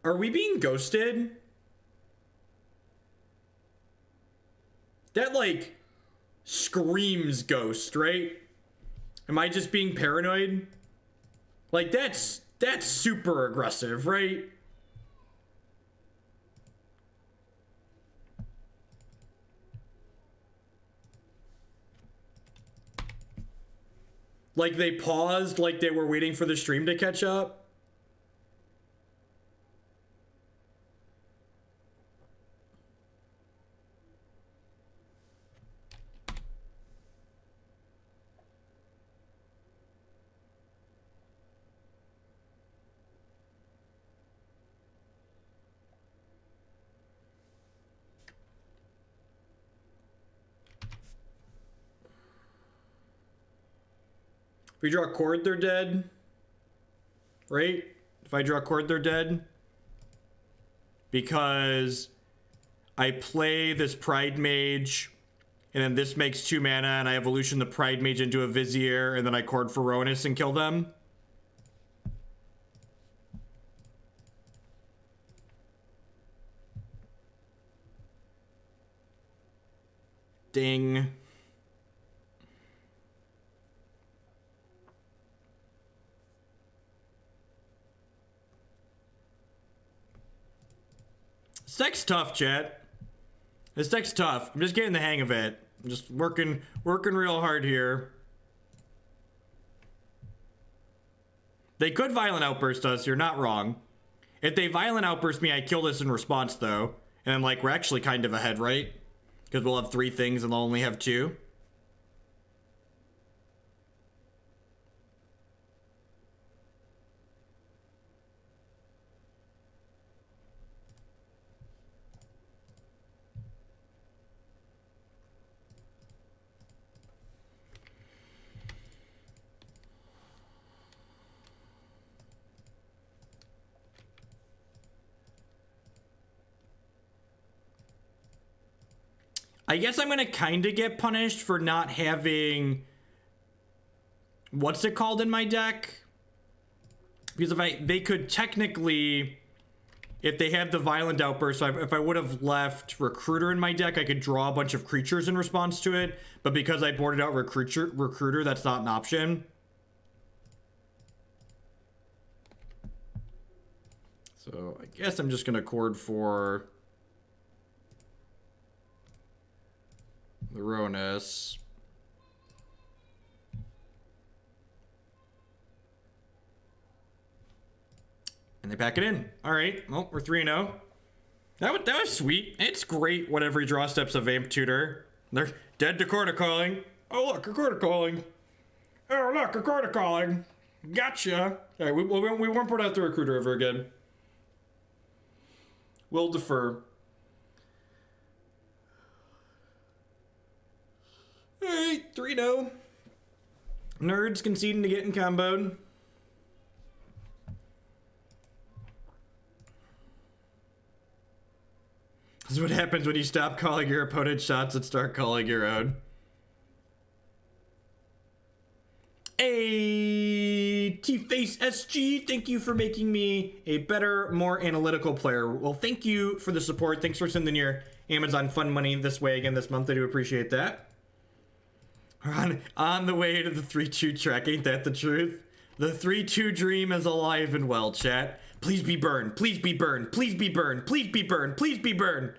Speaker 1: Are we being ghosted? That, like, screams ghost, right? Am I just being paranoid? Like, that's super aggressive, right? Like, they paused, like they were waiting for the stream to catch up? If we draw a chord, they're dead. Right? If I draw Chord, they're dead. Because I play this Pridemage, and then this makes 2 mana, and I evolution the Pridemage into a Vizier, and then I Chord for Rhonas and kill them. Ding. This deck's tough, chat. This deck's tough. I'm just getting the hang of it. I'm just working real hard here. They could Violent Outburst us. You're not wrong. If they Violent Outburst me, I kill this in response, though. And I'm like, we're actually kind of ahead, right? Because we'll have 3 things and they'll only have 2. I guess I'm gonna kind of get punished for not having, what's it called in my deck? Because they could technically, if they had the Violent Outburst, if I would have left Recruiter in my deck, I could draw a bunch of creatures in response to it. But because I boarded out Recruiter, that's not an option. So I guess I'm just gonna Chord for the Rhonas. And they pack it in. All right. Well, we're 3-0. That was sweet. It's great when every draw step's a Vamp Tutor. They're dead to Chord of Calling. Oh, look, a Chord of Calling. Oh, look, a Chord of Calling. Gotcha. All right, we won't put out the Recruiter ever again. We'll defer. Alright, 3-0. Nerds conceding to getting comboed. This is what happens when you stop calling your opponent's shots and start calling your own. Hey, T-Face SG, thank you for making me a better, more analytical player. Well, thank you for the support. Thanks for sending your Amazon Fun money this way again this month. I do appreciate that. We're on the way to the 3-2 trek, ain't that the truth? The 3-2 dream is alive and well, chat. Please be burned, please be burned, please be burned, please be burned, please be burned.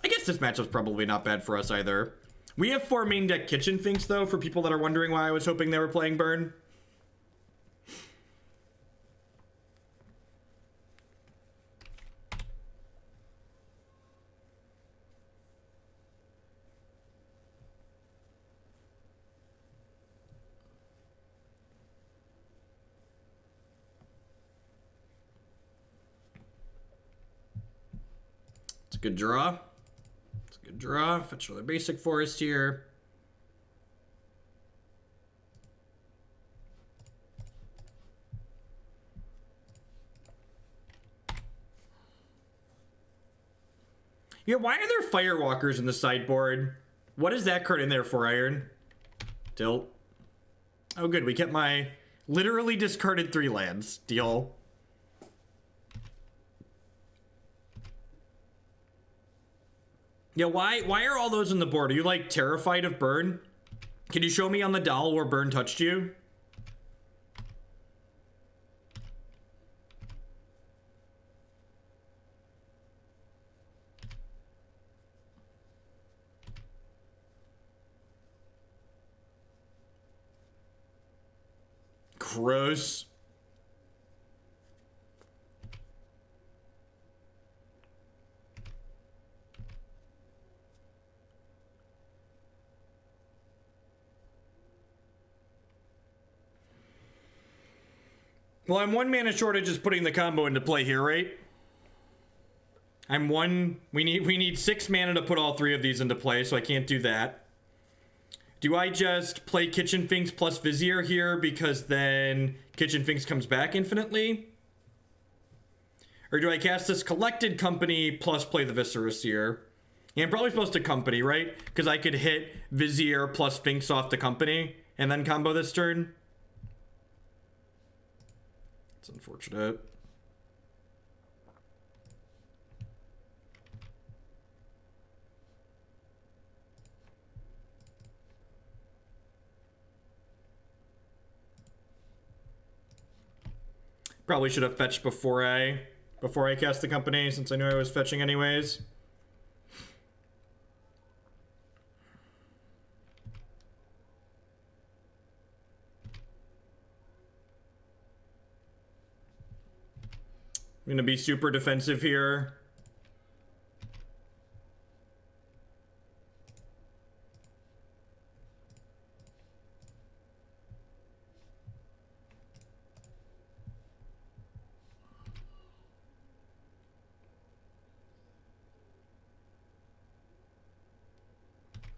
Speaker 1: I guess this matchup's probably not bad for us either. We have 4 main deck Kitchen Finks, though, for people that are wondering why I was hoping they were playing Burn. It's a good draw. It's a good draw. Fetch another basic forest here. Yeah, why are there Firewalkers in the sideboard? What is that card in there for, Iron? Tilt. Oh, good. We kept my literally discarded 3 lands. Deal. Yeah, why are all those in the board? Are you, like, terrified of Burn? Can you show me on the doll where Burn touched you? Gross. Well, I'm 1 mana short of just putting the combo into play here, right? I'm 1... We need 6 mana to put all 3 of these into play, so I can't do that. Do I just play Kitchen Finks plus Vizier here because then Kitchen Finks comes back infinitely? Or do I cast this Collected Company plus play the Viscera Seer? Yeah, I'm probably supposed to Company, right? Because I could hit Vizier plus Finks off the Company and then combo this turn. It's unfortunate. Probably should have fetched before I cast the Company, since I knew I was fetching anyways. I'm gonna be super defensive here.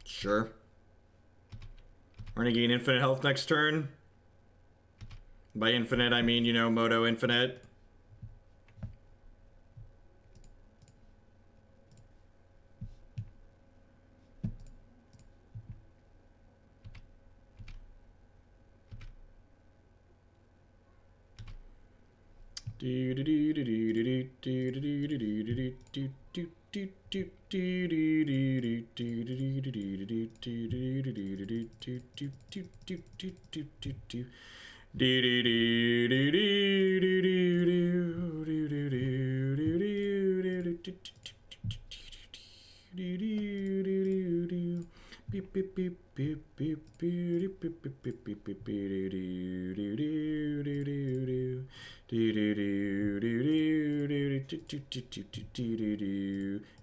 Speaker 1: Sure. We're gonna gain infinite health next turn. By infinite, I mean, you know, Moto infinite.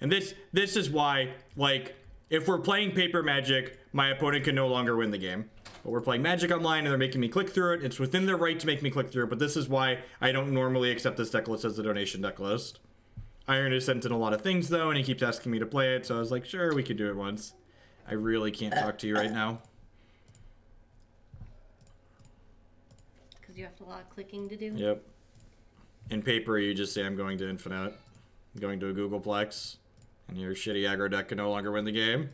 Speaker 1: And this is why, like, if we're playing paper Magic, my opponent can no longer win the game. But we're playing Magic Online and they're making me click through it. It's within their right to make me click through it, but this is why I don't normally accept this deck list as a donation deck list. Iron has sent in a lot of things though, and he keeps asking me to play it, so I was like, sure, we could do it once. I really can't talk to you right now.
Speaker 2: Because you have a lot of clicking to do?
Speaker 1: Yep. In paper, you just say, I'm going to infinite. I'm going to a Googleplex. And your shitty aggro deck can no longer win the game.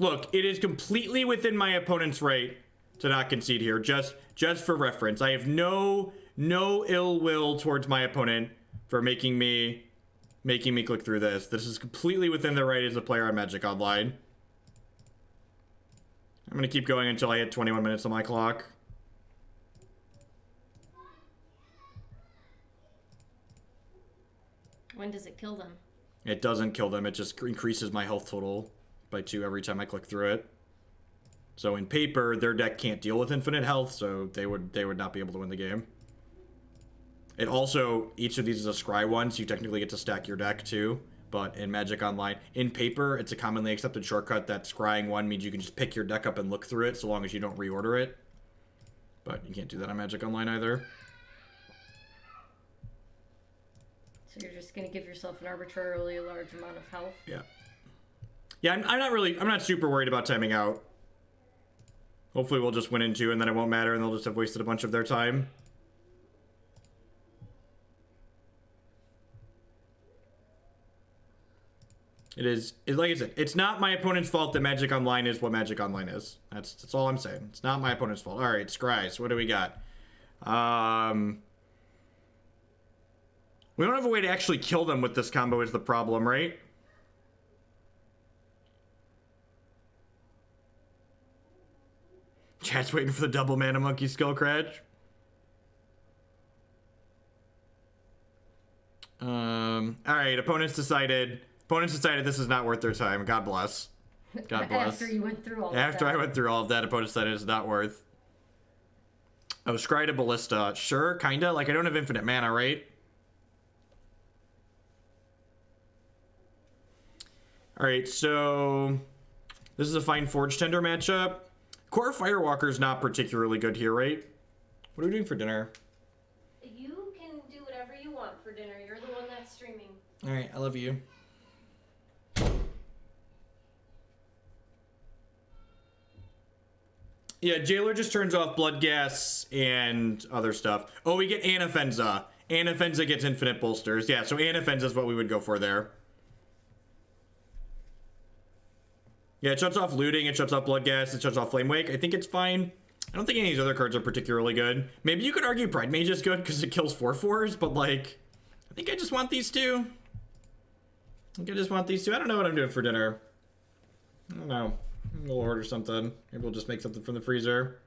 Speaker 1: Look, it is completely within my opponent's right to not concede here. Just for reference. I have no ill will towards my opponent for making me click through this. This is completely within their right as a player on Magic Online. I'm gonna keep going until I hit 21 minutes on my clock.
Speaker 2: When does it kill them?
Speaker 1: It doesn't kill them, it just increases my health total by 2 every time I click through it. So in paper, their deck can't deal with infinite health, so they would not be able to win the game. It also, each of these is a scry one, so you technically get to stack your deck too. But in Magic Online, in paper, it's a commonly accepted shortcut that scrying one means you can just pick your deck up and look through it so long as you don't reorder it. But you can't do that on Magic Online either.
Speaker 2: So you're just going to give yourself an arbitrarily large amount of health?
Speaker 1: Yeah. Yeah, I'm not super worried about timing out. Hopefully we'll just win in 2 and then it won't matter and they'll just have wasted a bunch of their time. Like I said, it's not my opponent's fault that Magic Online is what Magic Online is. That's all I'm saying. It's not my opponent's fault. All right, Scries, what do we got? We don't have a way to actually kill them with this combo is the problem, right? Chat's waiting for the double mana monkey Skullcratch. Alright, opponents decided this is not worth their time. God bless. God bless.
Speaker 2: After you went through all of
Speaker 1: After
Speaker 2: that.
Speaker 1: I went through all of that, opponents decided it's not worth. Oh, Scry to Ballista. Sure, kinda. Like, I don't have infinite mana, right? Alright, so this is a fine Forge-Tender matchup. Kor Firewalker's not particularly good here, right? What are we doing for dinner?
Speaker 2: You can do whatever you want for dinner. You're the one that's streaming.
Speaker 1: Alright, I love you. Yeah, Jailer just turns off Blood Gas and other stuff. Oh, we get Anafenza. Anafenza gets infinite bolsters. Yeah, so Anafenza is what we would go for there. Yeah, it shuts off Looting, it shuts off Blood Gas, it shuts off Flame Wake. I think it's fine. I don't think any of these other cards are particularly good. Maybe you could argue Pridemage is good because it kills 4/4s, but like, I think I just want these two. I think I just want these two. I don't know what I'm doing for dinner. I don't know. We'll order something. Maybe we'll just make something from the freezer.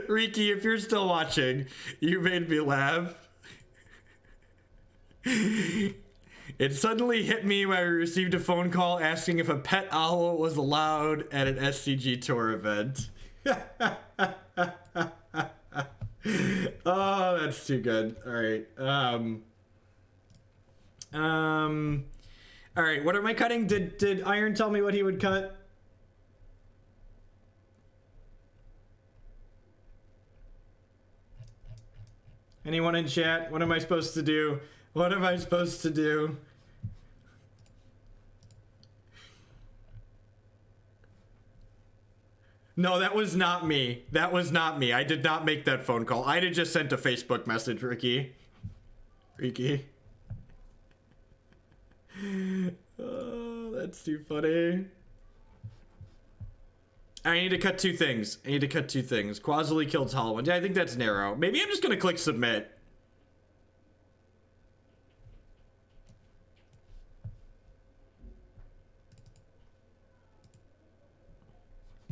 Speaker 1: Riki, if you're still watching, you made me laugh. It suddenly hit me when I received a phone call asking if a pet owl was allowed at an SCG tour event. Oh, that's too good. All right. All right, what am I cutting? Did Iron tell me what he would cut? Anyone in chat? What am I supposed to do? What am I supposed to do? No, that was not me. That was not me. I did not make that phone call. I'd have just sent a Facebook message, Riki. Riki. Oh, that's too funny. I need to cut two things. Qasali killed Hollow One. Yeah, I think that's narrow. Maybe I'm just gonna click submit.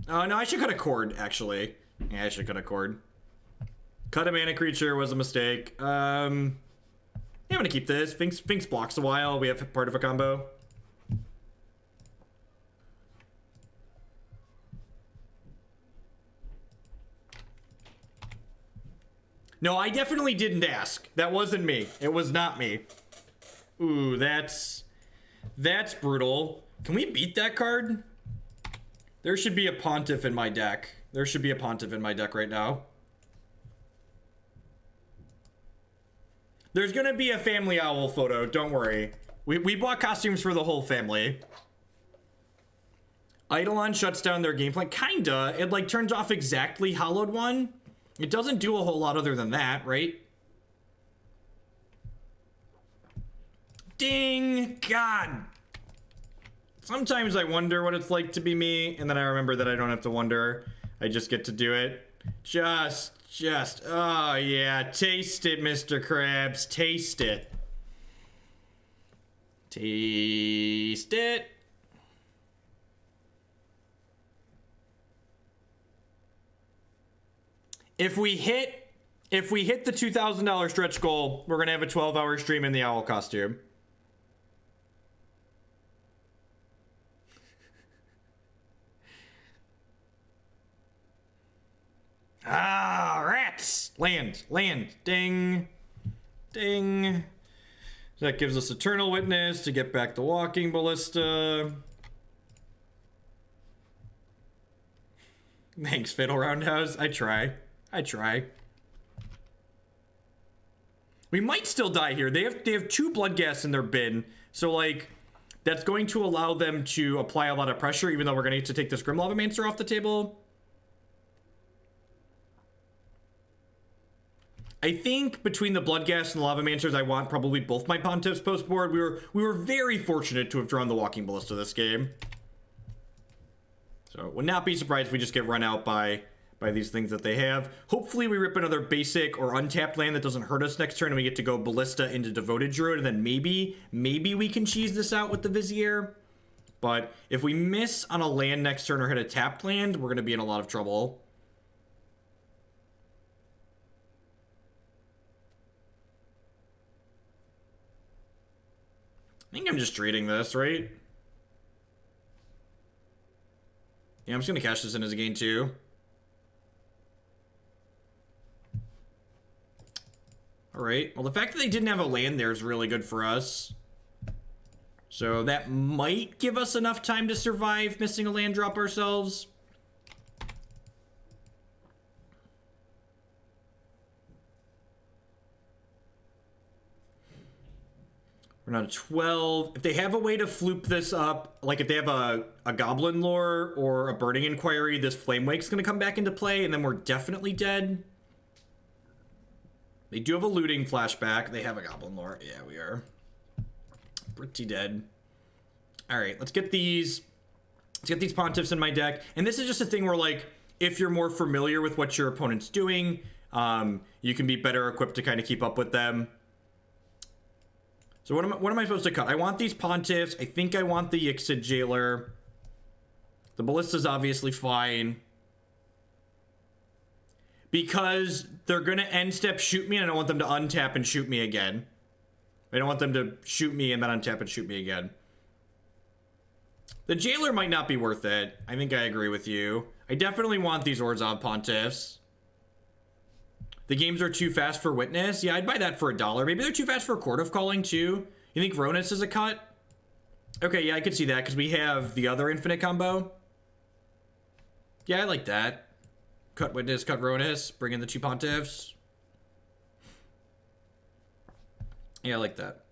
Speaker 1: Oh, no, I should cut a Chord, actually. Yeah, I should cut a Chord. Cut a mana creature was a mistake. Yeah, I'm gonna keep this. Finks blocks a while. We have part of a combo. No, I definitely didn't ask. That wasn't me. It was not me. Ooh, that's brutal. Can we beat that card? There should be a Pontiff in my deck. There should be a Pontiff in my deck right now. There's gonna be a family owl photo, don't worry. We bought costumes for the whole family. Eidolon shuts down their game plan. Kinda. It like turns off exactly Hollowed One. It doesn't do a whole lot other than that, right? Ding! God! Sometimes I wonder what it's like to be me, and then I remember that I don't have to wonder. I just get to do it. Just, oh yeah, taste it, Mr. Krabs, taste it. Taste it. If we hit the $2,000 stretch goal, we're gonna have a 12-hour stream in the owl costume. Ah, rats! Land, ding, ding. That gives us Eternal Witness to get back the Walking Ballista. Thanks, Fatal Roundhouse. I try. We might still die here. They have 2 blood gas in their bin, so like that's going to allow them to apply a lot of pressure, even though we're gonna need to take this Grim Lavamancer off the table. I think between the blood gas and the Lavamancers, I want probably both my Pontiffs post board. We were very fortunate to have drawn the Walking Ballista this game. So would not be surprised if we just get run out by these things that they have. Hopefully we rip another basic or untapped land that doesn't hurt us next turn and we get to go Ballista into Devoted Druid, and then maybe we can cheese this out with the Vizier. But if we miss on a land next turn or hit a tapped land, we're going to be in a lot of trouble. I think I'm just trading this, right? Yeah, I'm just going to cash this in as a gain too. All right. Well, the fact that they didn't have a land there is really good for us. So that might give us enough time to survive missing a land drop ourselves. We're not at 12. If they have a way to floop this up, like if they have a Goblin Lore or a Burning Inquiry, this Flame Wake's going to come back into play, and then we're definitely dead. They do have a looting flashback. They have a Goblin Lore. Yeah, we are pretty dead. All right, let's get these Pontiffs in my deck. And this is just a thing where, like, if you're more familiar with what your opponent's doing, you can be better equipped to kind of keep up with them. So what am I supposed to cut? I want these Pontiffs. I think I want the Yixlid Jailer. The Ballista's obviously fine. Because they're going to end step shoot me, and I don't want them to untap and shoot me again. I don't want them to shoot me and then untap and shoot me again. The Jailer might not be worth it. I think I agree with you. I definitely want these Orzhov Pontiffs. The games are too fast for Witness. Yeah, I'd buy that for $1. Maybe they're too fast for Chord of Calling, too. You think Rhonas is a cut? Okay, yeah, I could see that, because we have the other infinite combo. Yeah, I like that. Cut Witness, cut Rhonas, bring in the 2 Pontiffs. Yeah, I like that.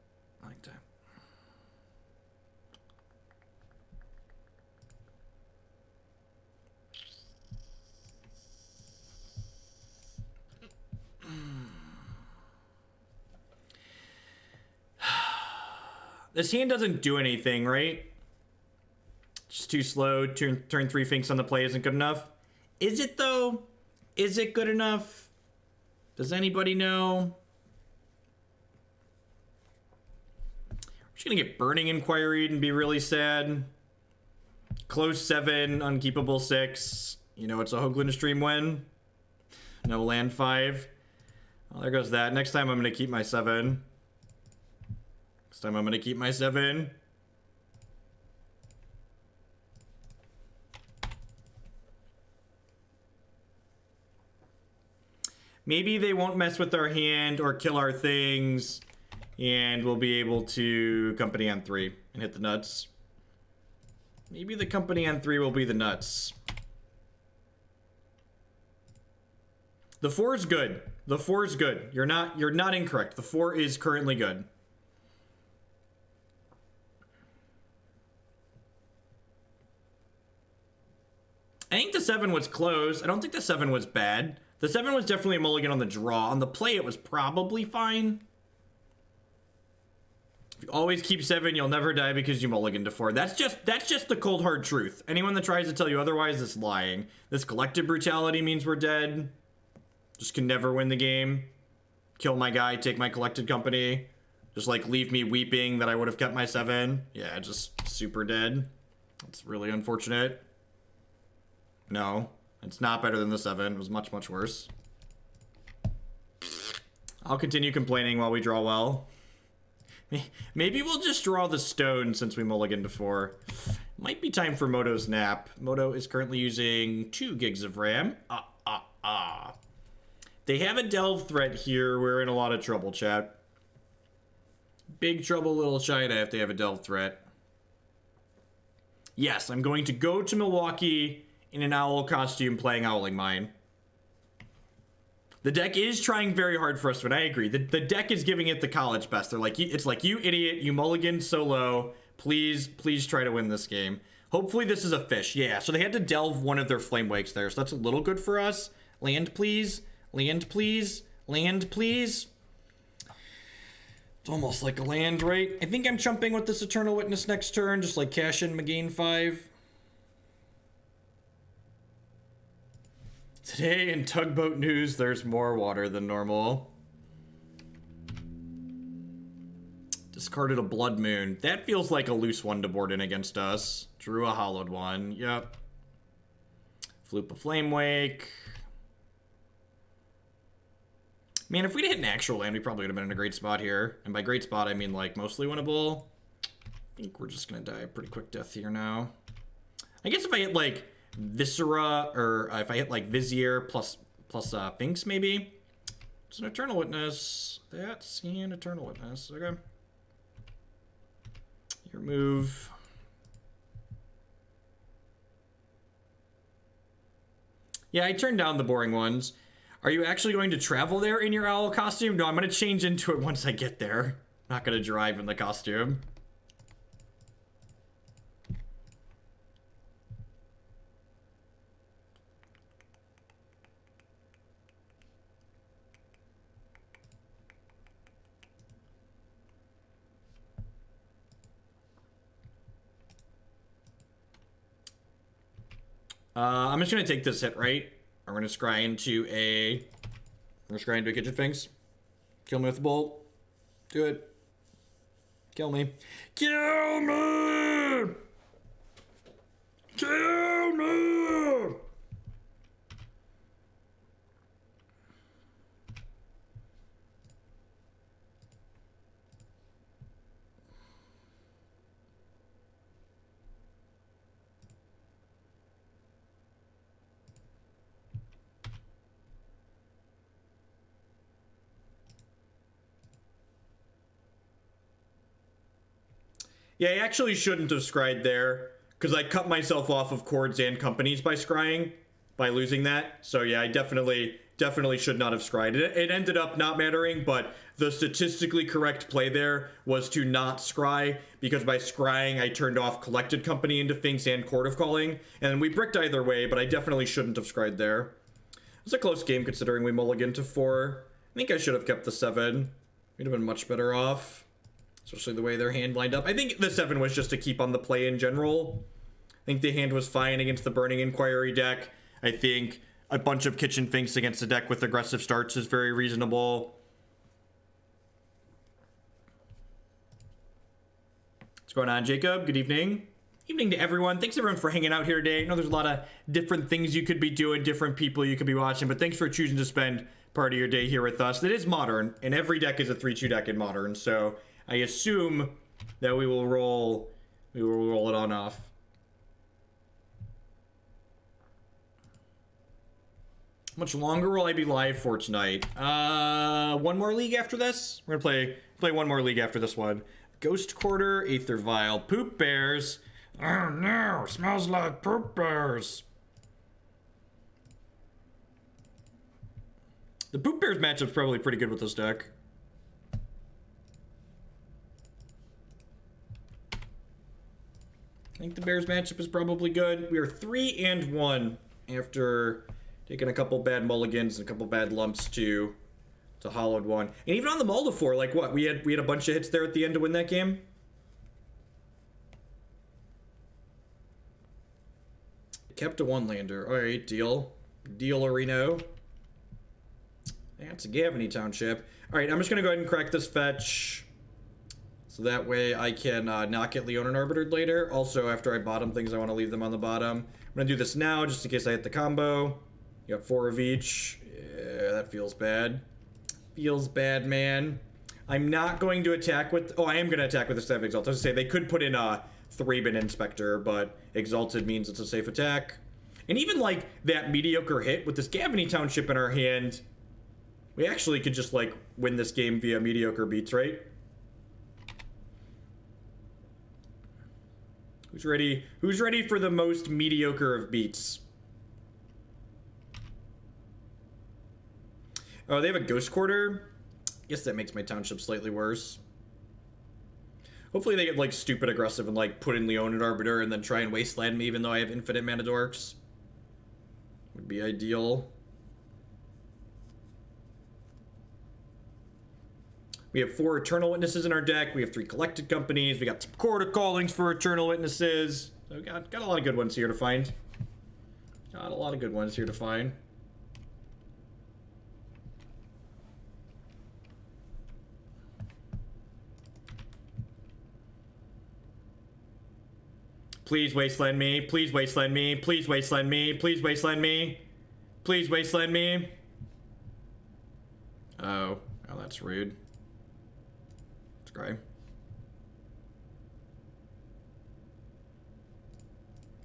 Speaker 1: I like that. This hand doesn't do anything, right? Just too slow. Turn 3 Finks on the play isn't good enough. Is it, though? Is it good enough? Does anybody know? We're just gonna get Burning Inquiry and be really sad. Close 7, unkeepable 6. You know, it's a Hoagland stream win. No land 5. Well, there goes that. Next time I'm gonna keep my 7. Next time I'm gonna keep my 7. Maybe they won't mess with our hand or kill our things, and we'll be able to company on 3 and hit the nuts. Maybe the company on 3 will be the nuts. The 4 is good. The 4 is good. You're not incorrect. The 4 is currently good. I think the 7 was close. I don't think the 7 was bad. The 7 was definitely a mulligan on the draw. On the play, it was probably fine. If you always keep 7, you'll never die because you mulligan to 4. That's just the cold hard truth. Anyone that tries to tell you otherwise is lying. This collective brutality means we're dead. Just can never win the game. Kill my guy, take my collected company. Just like leave me weeping that I would have kept my 7. Yeah, just super dead. That's really unfortunate. No, it's not better than the 7. It was much, much worse. I'll continue complaining while we draw well. Maybe we'll just draw the stone since we mulligan to 4. Might be time for Moto's nap. Moto is currently using 2 gigs of RAM. They have a delve threat here. We're in a lot of trouble, chat. Big trouble, little China, if they have a delve threat. Yes, I'm going to go to Milwaukee in an owl costume playing Owling Mine. The deck is trying very hard for us, but I agree. The deck is giving it the college best. They're like, it's like, you idiot, you mulliganed so low. Please try to win this game. Hopefully this is a fish. Yeah, so they had to delve one of their Flame Wakes there, so that's a little good for us. Land, please. Land, please. Land, please. It's almost like a land, right? I think I'm chumping with this Eternal Witness next turn, just like cash in my gain 5. Today in Tugboat News, there's more water than normal. Discarded a Blood Moon. That feels like a loose one to board in against us. Drew a hollowed one. Yep. Floop a Flame Wake. Man, if we'd hit an actual land, we probably would have been in a great spot here. And by great spot, I mean, like, mostly winnable. I think we're just gonna die a pretty quick death here now. I guess if I hit, like, Viscera, or if I hit, like, Vizier plus Finks, maybe. It's an Eternal Witness. That's an Eternal Witness. Okay. Your move. Yeah, I turned down the boring ones. Are you actually going to travel there in your owl costume? No, I'm going to change into it once I get there. Not going to drive in the costume. I'm just going to take this hit, right? I'm going to scry into a Kitchen Finks. Kill me with the bolt. Do it. Kill me. Kill me! Kill me! Yeah, I actually shouldn't have scryed there, because I cut myself off of chords and companies by scrying, by losing that. So yeah, I definitely should not have scryed. It ended up not mattering, but the statistically correct play there was to not scry, because by scrying I turned off Collected Company into Finks and Chord of Calling, and we bricked either way, but I definitely shouldn't have scryed there. It was a close game considering we mulliganed to 4. I think I should have kept the 7. We'd have been much better off. Especially the way their hand lined up. I think the 7 was just to keep on the play in general. I think the hand was fine against the Burning Inquiry deck. I think a bunch of Kitchen Finks against a deck with aggressive starts is very reasonable. What's going on, Jacob? Good evening. Evening to everyone. Thanks everyone for hanging out here today. I know there's a lot of different things you could be doing, different people you could be watching, but thanks for choosing to spend part of your day here with us. It is Modern, and every deck is a 3-2 deck in Modern, so I assume that we will roll it on off. How much longer will I be live for tonight? One more league after this? We're gonna play one more league after this one. Ghost Quarter, Aether Vial, Poop Bears. Oh no, smells like poop bears. The Poop Bears matchup's probably pretty good with this deck. I think the Bears matchup is probably good. We are 3-1 after taking a couple bad mulligans and a couple bad lumps to hollowed one. And even on the Moldifor, like what? We had a bunch of hits there at the end to win that game. Kept a 1-lander. Alright, deal. Deal, Areno. That's a Gavony Township. Alright, I'm just gonna go ahead and crack this fetch. So that way I can not get Leonin Arbitered later. Also, after I bottom things, I want to leave them on the bottom. I'm going to do this now, just in case I hit the combo. You got 4 of each. Yeah, that feels bad. Feels bad, man. I'm not going to attack with... Oh, I am going to attack with the Staff Exalted. I was going to say, they could put in a 3-bin Inspector, but Exalted means it's a safe attack. And even, like, that mediocre hit with this Gavony Township in our hand, we actually could just, like, win this game via mediocre beats, right? Who's ready? Who's ready for the most mediocre of beats? Oh, they have a Ghost Quarter? Guess that makes my township slightly worse. Hopefully they get, like, stupid aggressive and, like, put in Leonin Arbiter and then try and wasteland me even though I have infinite mana dorks. Would be ideal. We have 4 Eternal Witnesses in our deck. We have 3 Collected Companies. We got some Chord of Callings for Eternal Witnesses. So we got a lot of good ones here to find. Got a lot of good ones here to find. Please wasteland me. Please wasteland me. Please wasteland me. Please wasteland me. Please wasteland me. Oh, that's rude. Scry.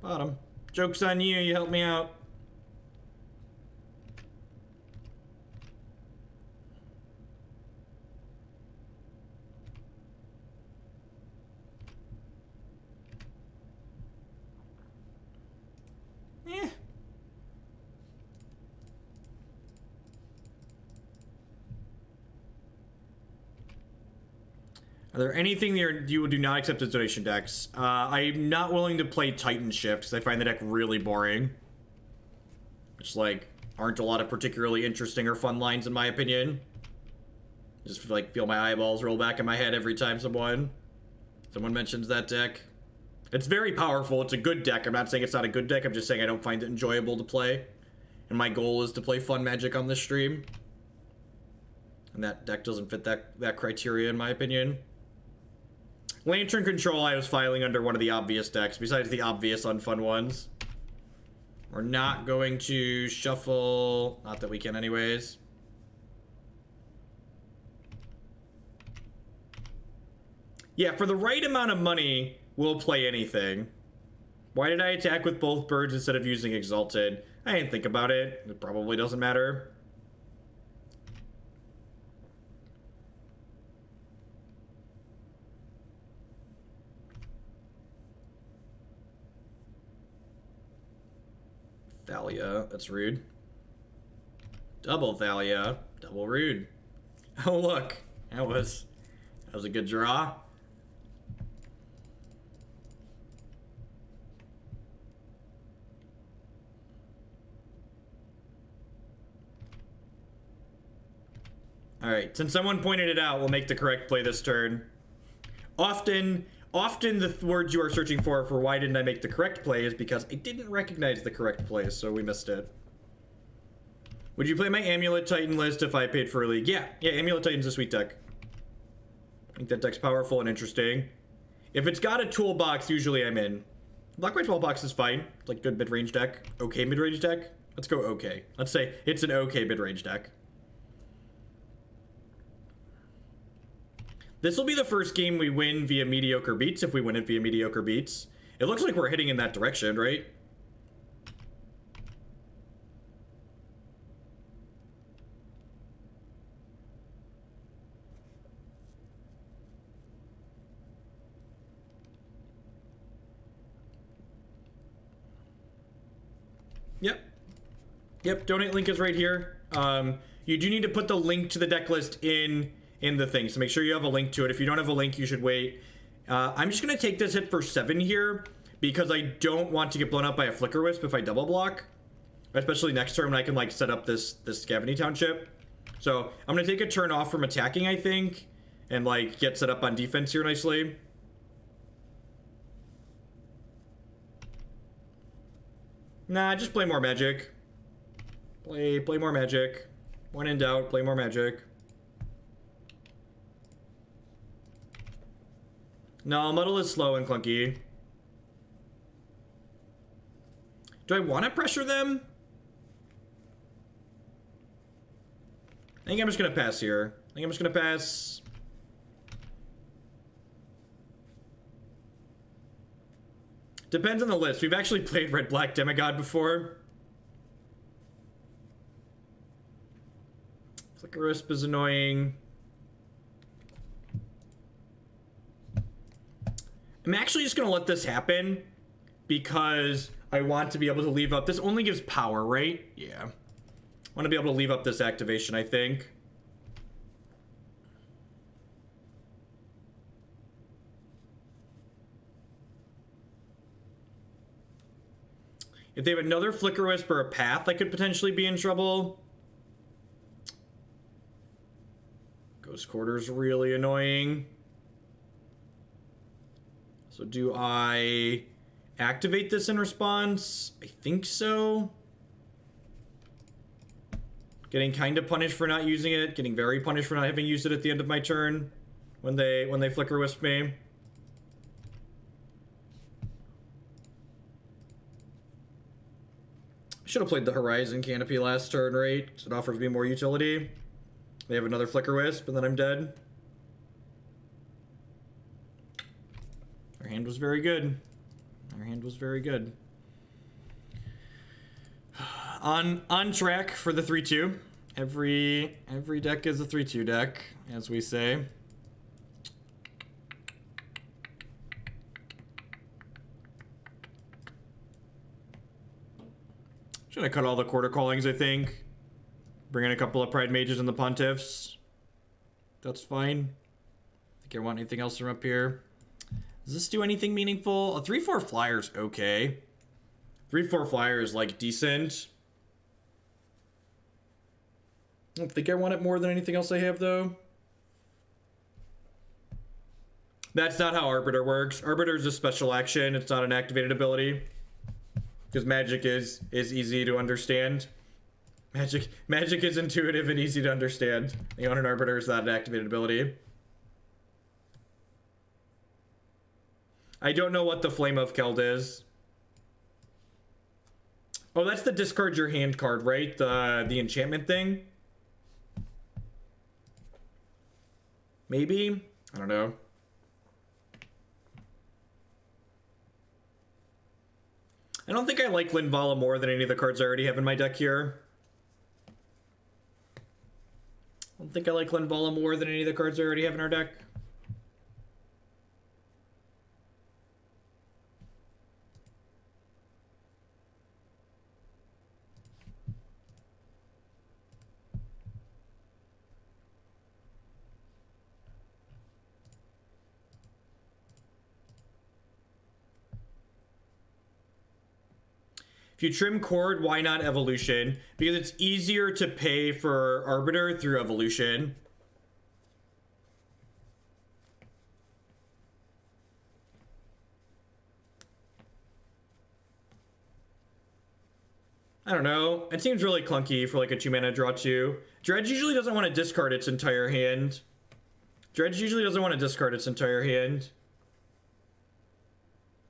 Speaker 1: Bottom. Joke's on you. You helped me out. Are there anything there you do not accept as donation decks? I'm not willing to play Titan Shift because I find the deck really boring. Just like aren't a lot of particularly interesting or fun lines in my opinion. Just like feel my eyeballs roll back in my head every time someone mentions that deck. It's very powerful. It's a good deck. I'm not saying it's not a good deck. I'm just saying I don't find it enjoyable to play. And my goal is to play fun Magic on this stream. And that deck doesn't fit that criteria in my opinion. Lantern Control I was filing under one of the obvious decks, besides the obvious unfun ones. We're not going to shuffle. Not that we can anyways. Yeah, for the right amount of money, we'll play anything. Why did I attack with both birds instead of using Exalted? I didn't think about it. It probably doesn't matter. Thalia, that's rude. Double Thalia, double rude. Oh look, that was a good draw. Alright, since someone pointed it out, we'll make the correct play this turn. Often the words you are searching for why didn't I make the correct play is because I didn't recognize the correct play, so we missed it. Would you play my Amulet Titan list if I paid for a league? Yeah, Amulet Titan's a sweet deck. I think that deck's powerful and interesting. If it's got a toolbox, usually I'm in. Black-White toolbox is fine. It's like good mid-range deck. Okay mid-range deck. Let's go okay. Let's say it's an okay mid-range deck. This will be the first game we win via mediocre beats, if we win it via mediocre beats. It looks like we're heading in that direction, right? Yep, donate link is right here. You do need to put the link to the deck list in the thing, so make sure you have a link to it. If you don't have a link, you should wait. I'm just gonna take this hit for 7 here because I don't want to get blown up by a Flicker Wisp if I double block, especially next turn when I can like set up this Gavony Township. So I'm gonna take a turn off from attacking, I think, and like get set up on defense here nicely. Nah, just play more Magic. Play more Magic. When in doubt, play more Magic. No, Muddle is slow and clunky. Do I want to pressure them? I think I'm just going to pass here. I think I'm just going to pass. Depends on the list. We've actually played Red-Black Demigod before. Flicker Wisp is annoying. I'm actually just going to let this happen because I want to be able to leave up. This only gives power, right? Yeah. I want to be able to leave up this activation, I think. If they have another Flicker Wisp or a Path, I could potentially be in trouble. Ghost Quarter's really annoying. So do I activate this in response? I think so. Getting kind of punished for not using it. Getting very punished for not having used it at the end of my turn when they Flicker Wisp me. Should have played the Horizon Canopy last turn, right? Because it offers me more utility. They have another Flicker Wisp, and then I'm dead. Our hand was very good. Our hand was very good. On track for the 3-2. Every deck is a 3-2 deck, as we say. Should I cut all the Chord of Callings, I think? Bring in a couple of Pride Mages and the Pontiffs. That's fine. I Think I want anything else from up here? Does this do anything meaningful? A 3/4 flyer's okay. 3/4 flyer is like decent. I don't think I want it more than anything else I have though. That's not how Arbiter works. Arbiter is a special action. It's not an activated ability. Because magic is easy to understand. Magic is intuitive and easy to understand. The Own an Arbiter is not an activated ability. I don't know what the Flame of Keld is. Oh, that's the discard your hand card, right? The enchantment thing? Maybe? I don't know. I don't think I like Linvala more than any of the cards I already have in my deck here. I don't think I like Linvala more than any of the cards I already have in our deck. If you trim Chord, why not Evolution? Because it's easier to pay for Arbiter through Evolution. I don't know. It seems really clunky for like a 2-mana draw 2. Dredge usually doesn't want to discard its entire hand.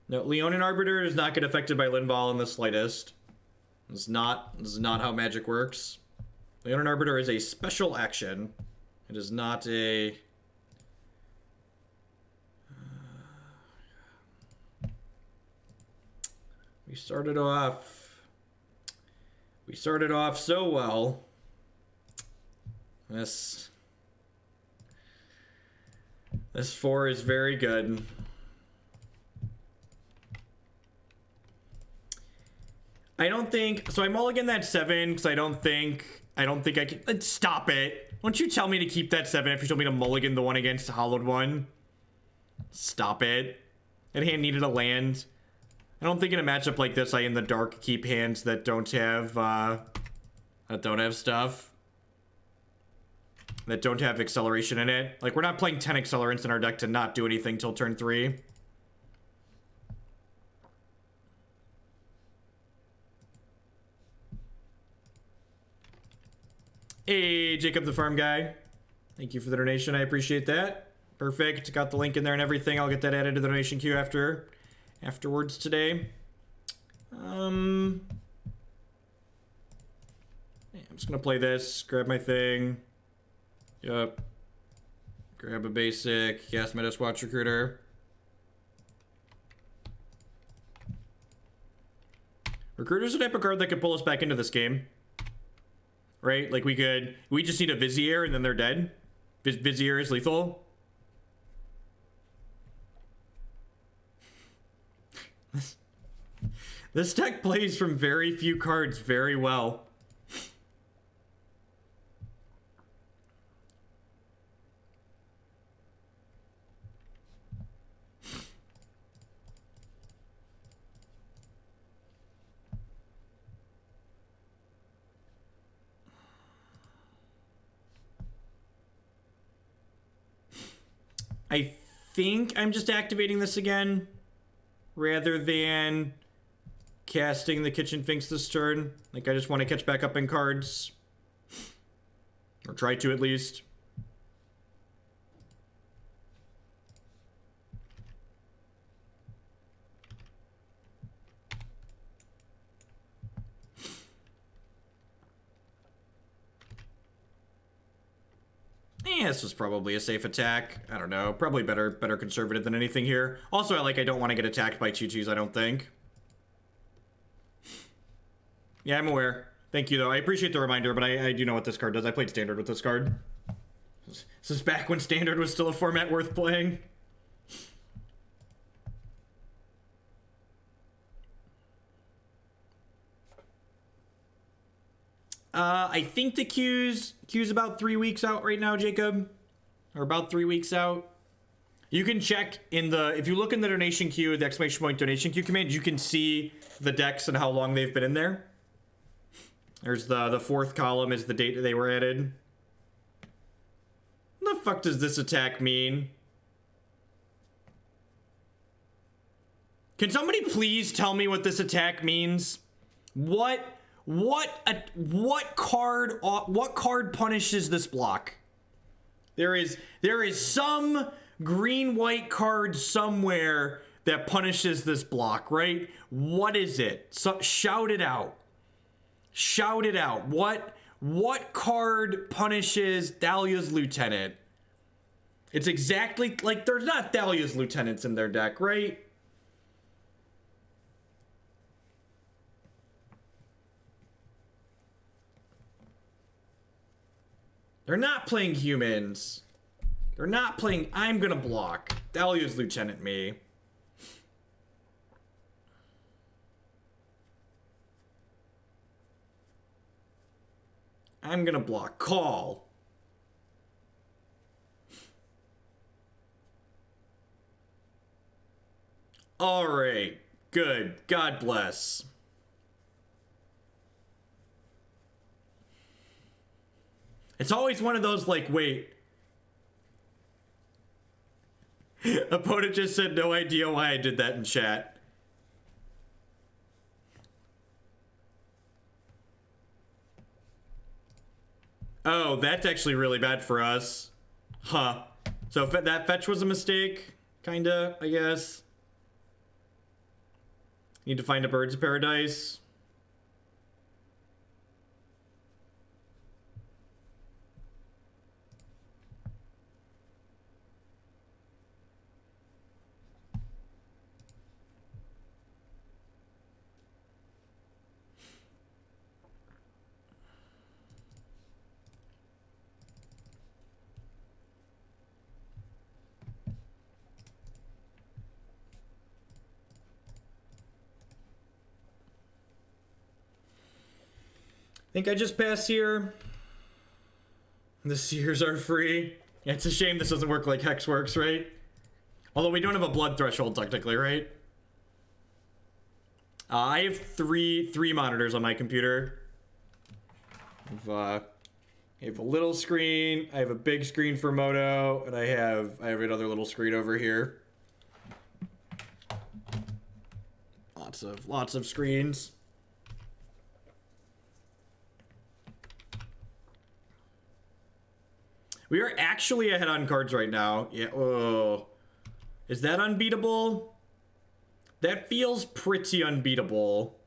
Speaker 1: No, Leonin Arbiter does not get affected by Linvala in the slightest. This is not how magic works. Leonin Arbiter is a special action. It is not a... We started off so well. This 4 is very good. I don't think so. I mulligan that 7 because I don't think I can. Stop it! Won't you tell me to keep that 7 if you told me to mulligan the one against Hollowed One? Stop it! That hand needed a land. I don't think in a matchup like this I in the dark keep hands that don't have stuff. That don't have acceleration in it. Like, we're not playing 10 accelerants in our deck to not do anything till turn 3. Hey, Jacob the Farm Guy. Thank you for the donation. I appreciate that. Perfect. Got the link in there and everything. I'll get that added to the donation queue afterwards today. Yeah, I'm just gonna play this. Grab my thing. Yup. Grab a basic. Cast my Duskwatch Recruiter. Recruiter's the type of card that could pull us back into this game. Right? Like we just need a Vizier and then they're dead. Vizier is lethal. This deck plays from very few cards very well. I think I'm just activating this again rather than casting the Kitchen Finks this turn. Like, I just want to catch back up in cards. Or try to, at least. Yeah, this was probably a safe attack. I don't know. Probably better conservative than anything here. Also, I don't want to get attacked by 2/2s, I don't think. Yeah, I'm aware. Thank you, though. I appreciate the reminder, but I do know what this card does. I played Standard with this card. This is back when Standard was still a format worth playing. I think the queue's about 3 weeks out right now, Jacob. Or about 3 weeks out. You can check in the, if you look in the donation queue, the exclamation point donation queue command, you can see the decks and how long they've been in there. There's the fourth column is the date that they were added. What the fuck does this attack mean? Can somebody please tell me what this attack means? What card punishes this block? There is some green-white card somewhere that punishes this block, right? What is it? So, shout it out. Shout it out. What card punishes Thalia's Lieutenant? It's exactly like there's not Thalia's Lieutenants in their deck, right? They're not playing humans. They're not playing... I'm gonna block. Thalia's Lieutenant me. I'm gonna block. Call. Alright. Good. God bless. It's always one of those, like, wait. Opponent just said no idea why I did that in chat. Oh, that's actually really bad for us. Huh. So that fetch was a mistake, kinda, I guess. Need to find a Birds of Paradise. Think I just passed here. The Seers are free. Yeah, it's a shame this doesn't work like Hex works, right? Although we don't have a blood threshold technically, right? I have three monitors on my computer. I have a little screen. I have a big screen for Moto, and I have another little screen over here. Lots of screens. We are actually ahead on cards right now. Yeah. Oh, is that unbeatable? That feels pretty unbeatable.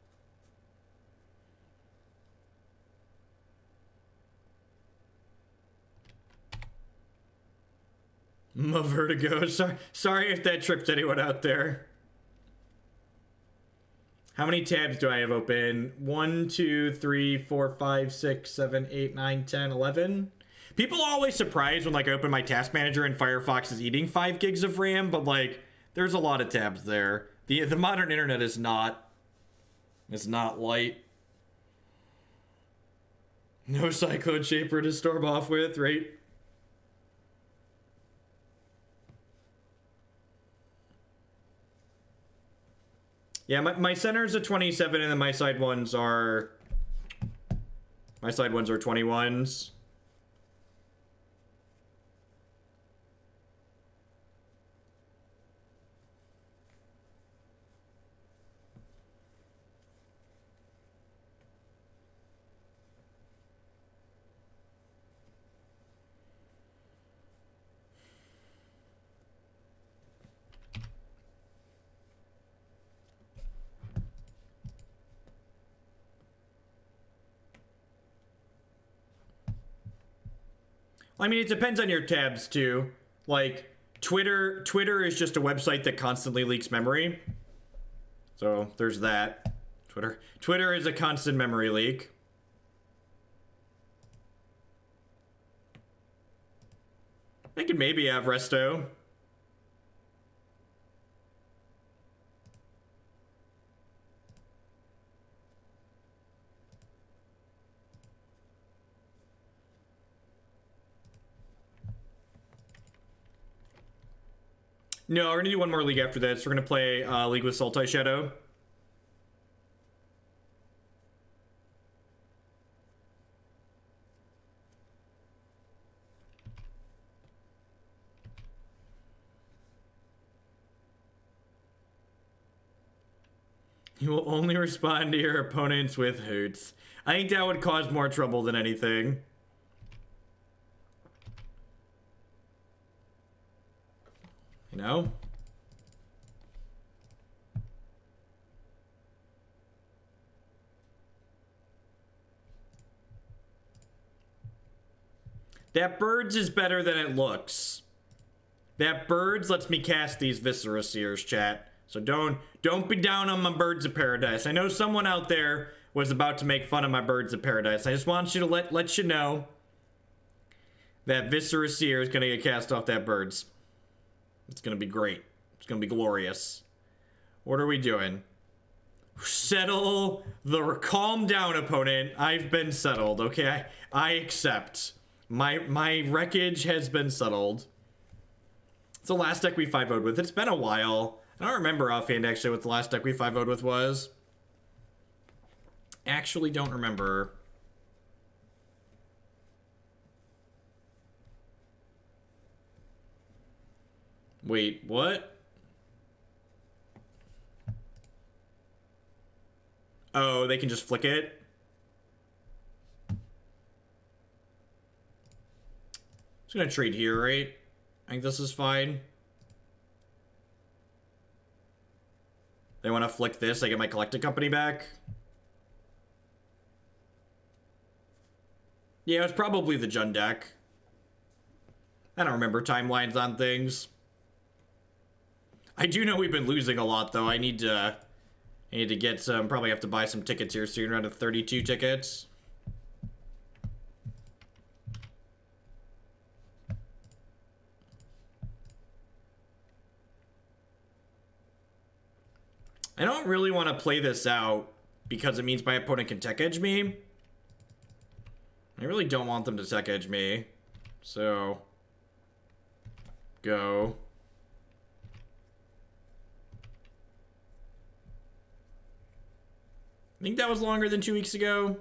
Speaker 1: My vertigo. Sorry if that tripped anyone out there. How many tabs do I have open? 1, 2, 3, 4, 5, 6, 7, 8, 9, 10, 11. People are always surprised when, like, I open my task manager and Firefox is eating 5 gigs of RAM, but, like, there's a lot of tabs there. The modern internet is not light. No Cyclone Shaper to storm off with, right? Yeah, my center's a 27, and then my side ones are 21s. I mean, it depends on your tabs too. Like Twitter is just a website that constantly leaks memory. So there's that. Twitter is a constant memory leak. I could maybe have Resto. No, we're gonna do one more league after this. We're gonna play League with Sultai Shadow. You will only respond to your opponents with hoots. I think that would cause more trouble than anything. You know? That birds is better than it looks. That birds lets me cast these Viscera Seers, chat. So don't be down on my Birds of Paradise. I know someone out there was about to make fun of my Birds of Paradise. I just want you to let you know that Viscera Seer is gonna get cast off that birds. It's gonna be great. It's gonna be glorious. What are we doing? Settle the calm down, opponent. I've been settled. Okay, I accept. My wreckage has been settled. It's the last deck we 5-0'd with. It's been a while. I don't remember offhand actually what the last deck we 5-0'd with was. Actually don't remember. Wait, what? Oh, they can just flick it? Just gonna trade here, right? I think this is fine. They want to flick this, I get my collected company back. Yeah, it was probably the Jund deck. I don't remember timelines on things. I do know we've been losing a lot, though. I need to get some, probably have to buy some tickets here soon, around to 32 tickets. I don't really want to play this out because it means my opponent can tech edge me. I really don't want them to tech edge me. So, go. I think that was longer than 2 weeks ago.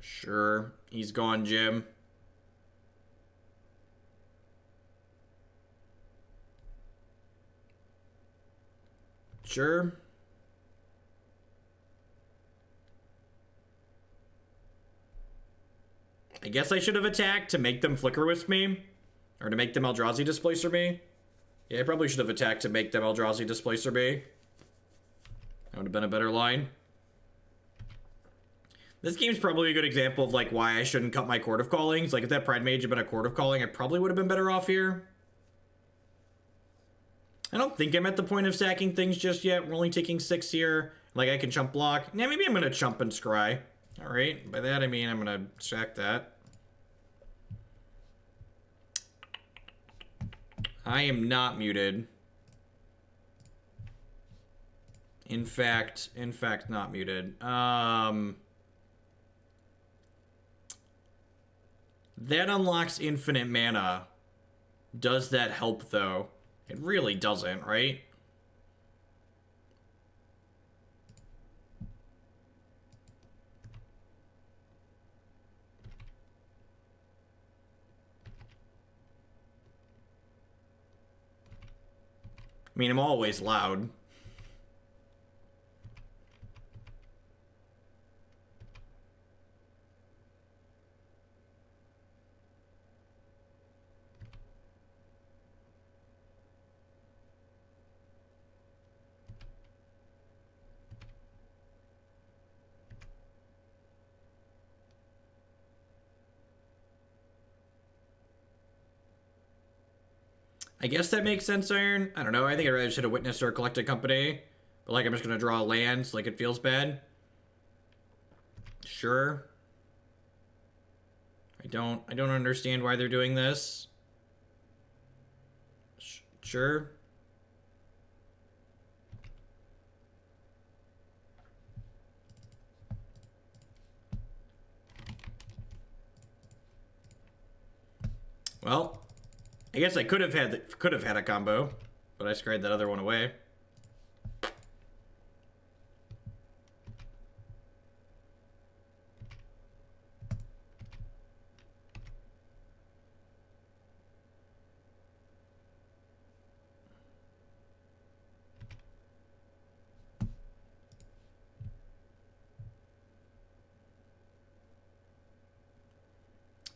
Speaker 1: Sure, he's gone, Jim. Sure. I guess I should have attacked to make them flicker with me. Or to make them Eldrazi Displacer me. Yeah, I probably should have attacked to make them Eldrazi Displacer me. That would have been a better line. This game's probably a good example of, like, why I shouldn't cut my Chord of Callings. Like, if that Pridemage had been a Chord of Calling, I probably would have been better off here. I don't think I'm at the point of sacking things just yet. We're only taking 6 here. Like, I can chump block. Yeah, maybe I'm going to chump and scry. Alright, by that I mean I'm going to sack that. I am not muted. In fact, not muted. That unlocks infinite mana. Does that help, though? It really doesn't, right? I mean, I'm always loud. I guess that makes sense, Iron. I don't know. I think I really should have witnessed or collected company. But, like, I'm just going to draw lands like it feels bad. Sure. I don't understand why they're doing this. Sure. Well, I guess I could have had a combo, but I scared that other one away.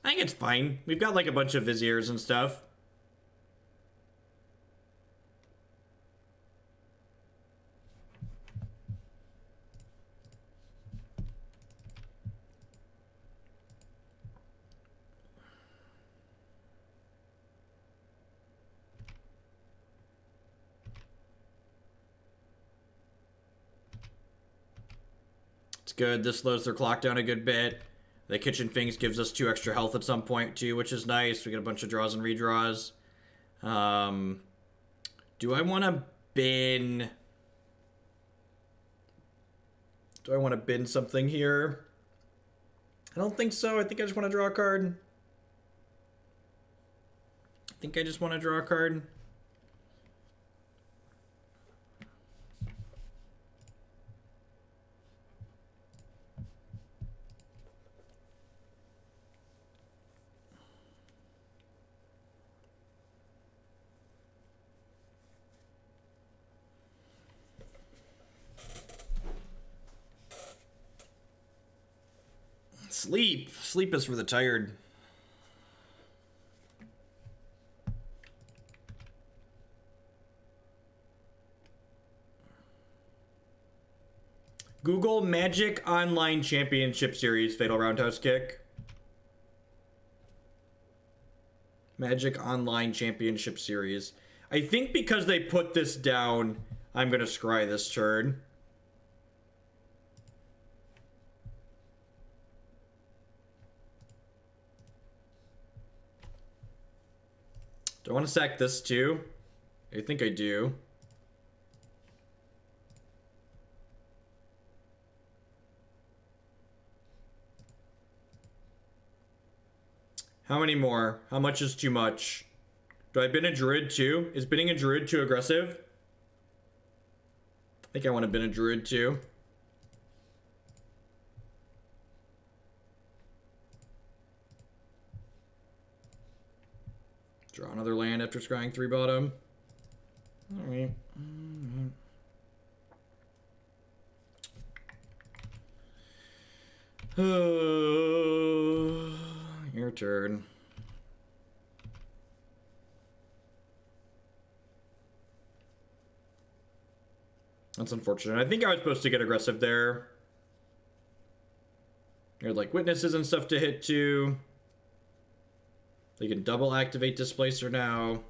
Speaker 1: I think it's fine. We've got like a bunch of Viziers and stuff. It's good. This slows their clock down a good bit. The Kitchen Finks gives us 2 extra health at some point, too, which is nice. We get a bunch of draws and redraws. Do I want to bin... Do I want to bin something here? I don't think so. I think I just want to draw a card. I think I just want to draw a card. Sleep. Sleep is for the tired. Google Magic Online Championship Series Fatal Roundhouse Kick. Magic Online Championship Series. I think because they put this down, I'm going to scry this turn. Do I want to sack this too? I think I do. How many more? How much is too much? Do I bin a Druid too? Is binning a Druid too aggressive? I think I want to bin a Druid too. Draw another land after scrying 3 bottom. Alright. Your turn. That's unfortunate. I think I was supposed to get aggressive there. You had like witnesses and stuff to hit too. They can double activate Displacer now.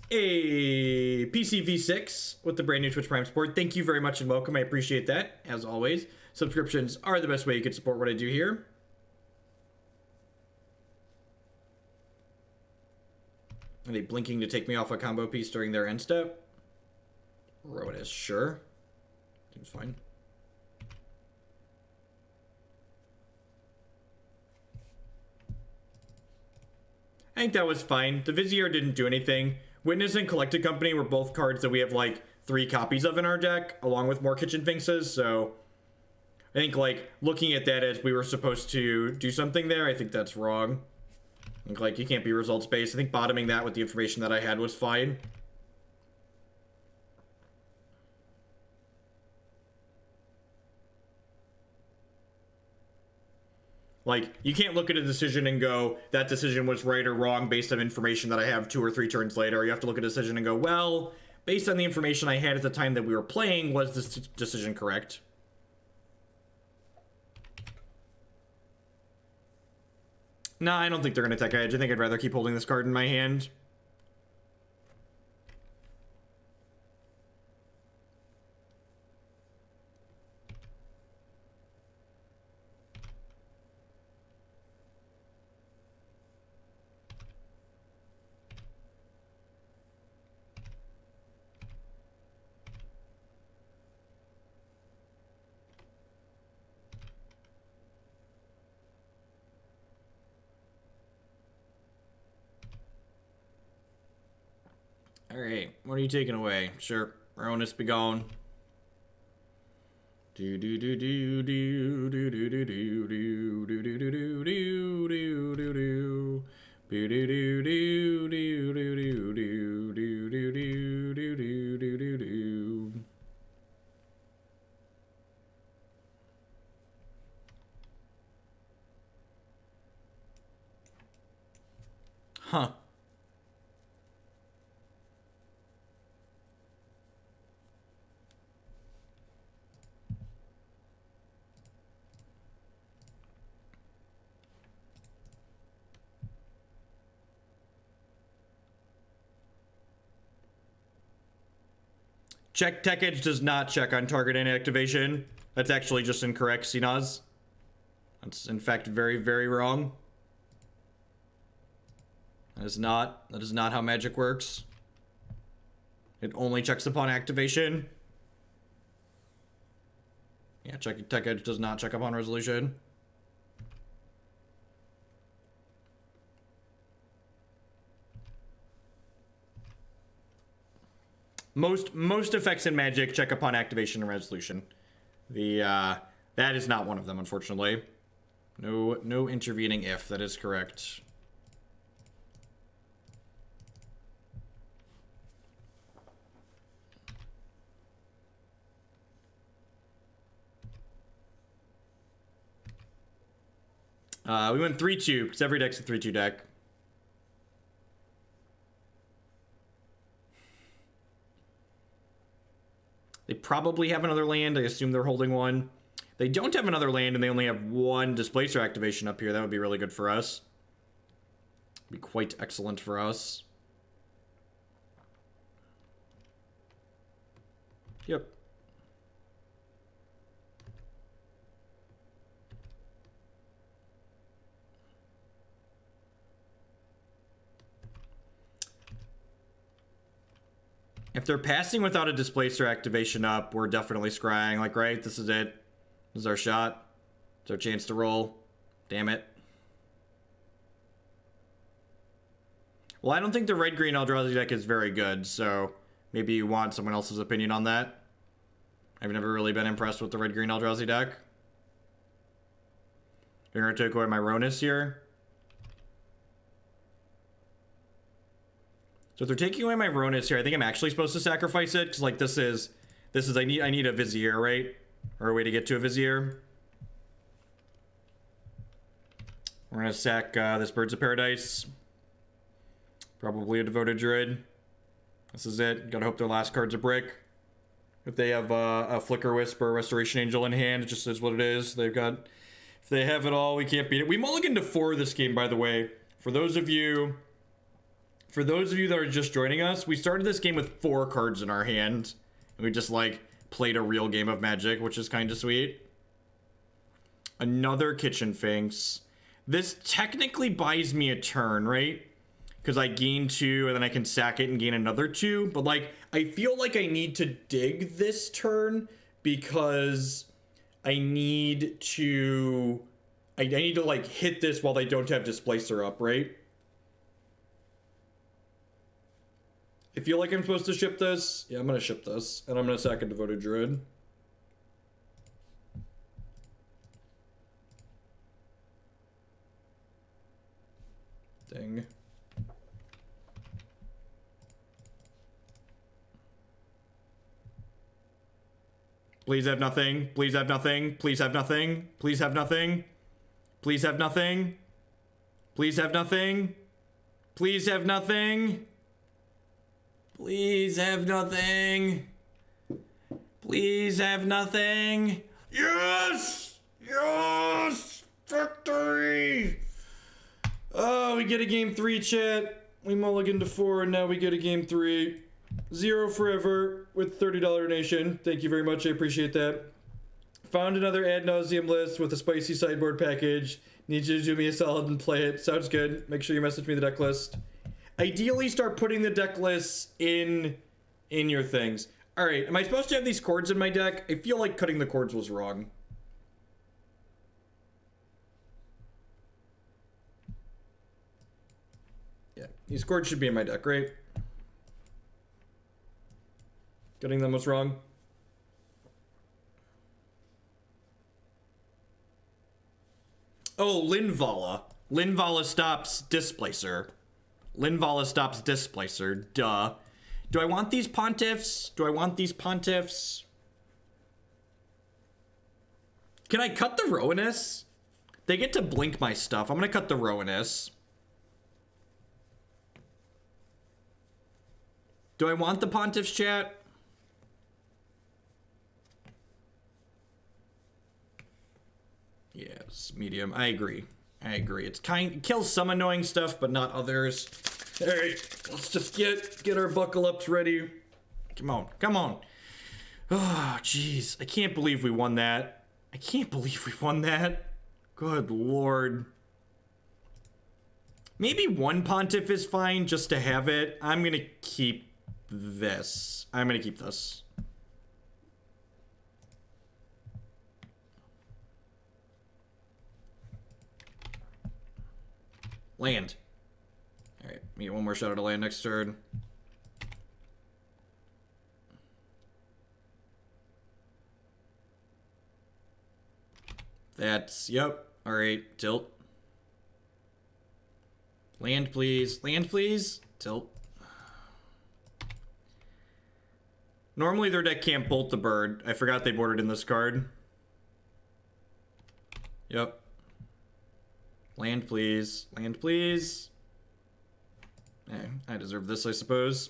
Speaker 1: A PCV6 with the brand new Twitch Prime support. Thank you very much and welcome. I appreciate that, as always. Subscriptions are the best way you can support what I do here. Are they blinking to take me off a combo piece during their end step? Rhonas, sure. Seems fine. I think that was fine. The Vizier didn't do anything. Witness and Collected Company were both cards that we have like 3 copies of in our deck, along with more Kitchen Finkses, so I think like looking at that as we were supposed to do something there, I think that's wrong. I think like you can't be results based. I think bottoming that with the information that I had was fine. Like, you can't look at a decision and go, that decision was right or wrong based on information that I have 2 or 3 turns later. You have to look at a decision and go, well, based on the information I had at the time that we were playing, was this decision correct? Nah, I don't think they're going to tech edge. I think I'd rather keep holding this card in my hand. Alright, what are you taking away? Sure, Rhonas be gone. Do do do do do do do do do do do do do do do do do do. Do do do do do do do do do do do do do do do. Huh. Check Tech Edge does not check on target inactivation. That's actually just incorrect, Sinaz. That's in fact very, very wrong. That is not how magic works. It only checks upon activation. Yeah, Tech Edge does not check upon resolution. Most effects in Magic check upon activation and resolution. That is not one of them, unfortunately. No intervening if. That is correct. We went 3-2 because every deck's a 3-2 deck. They probably have another land. I assume they're holding one. They don't have another land, and they only have one Displacer activation up here. That would be really good for us. Be quite excellent for us. Yep. If they're passing without a Displacer activation up, we're definitely scrying. Like, right, this is it. This is our shot. It's our chance to roll. Damn it. Well, I don't think the red-green Eldrazi deck is very good, so maybe you want someone else's opinion on that. I've never really been impressed with the red-green Eldrazi deck. You're going to take away my Rhonas here. So if they're taking away my Rhonas here, I think I'm actually supposed to sacrifice it, because like this is I need a Vizier, right? Or a way to get to a Vizier. We're gonna sack this Birds of Paradise. Probably a Devoted Druid. This is it. Gotta hope their last card's a brick. If they have a Flicker Wisp or a Restoration Angel in hand, it just is what it is. They've got. If they have it all, we can't beat it. We mulliganed to 4 this game, by the way. For those of you that are just joining us, we started this game with 4 cards in our hand. And we just, like, played a real game of Magic, which is kind of sweet. Another Kitchen Finks. This technically buys me a turn, right? Because I gain 2, and then I can sack it and gain another 2. But, like, I feel like I need to dig this turn because I need to... I need to, like, hit this while they don't have Displacer up, right? I feel like I'm supposed to ship this. Yeah, I'm going to ship this. And I'm going to sack a Devoted Druid. Dang. Please have nothing. Please have nothing. Please have nothing. Please have nothing. Please have nothing. Please have nothing. Please have nothing. Please have nothing. Please have nothing. Yes! Yes! Victory! Oh, we get a game 3, chat. We mulligan to 4, and now we get a game 3. 0 forever with $30 donation. Thank you very much. I appreciate that. Found another ad nauseum list with a spicy sideboard package. Need you to do me a solid and play it. Sounds good. Make sure you message me the deck list. Ideally, start putting the deck lists in your things. All right, am I supposed to have these chords in my deck? I feel like cutting the chords was wrong. Yeah, these chords should be in my deck, right? Getting them was wrong. Oh, Linvala. Linvala stops Displacer. Linvala stops Displacer. Duh. Do I want these Pontiffs? Do I want these Pontiffs? Can I cut the Rhonas? They get to blink my stuff. I'm gonna cut the Rhonas. Do I want the Pontiffs, chat? Yes, medium. I agree. I agree. It kills some annoying stuff, but not others. All right, let's just get our buckle ups ready. Come on, come on. Oh, jeez. I can't believe we won that. I can't believe we won that. Good lord. Maybe one Pontiff is fine just to have it. I'm gonna keep this. I'm gonna keep this. Land. Alright, we get one more shot at a land next turn. That's, yep. Alright, tilt. Land, please. Land, please. Tilt. Normally their deck can't bolt the bird. I forgot they bordered in this card. Yep. Land, please. Land, please. I deserve this, I suppose.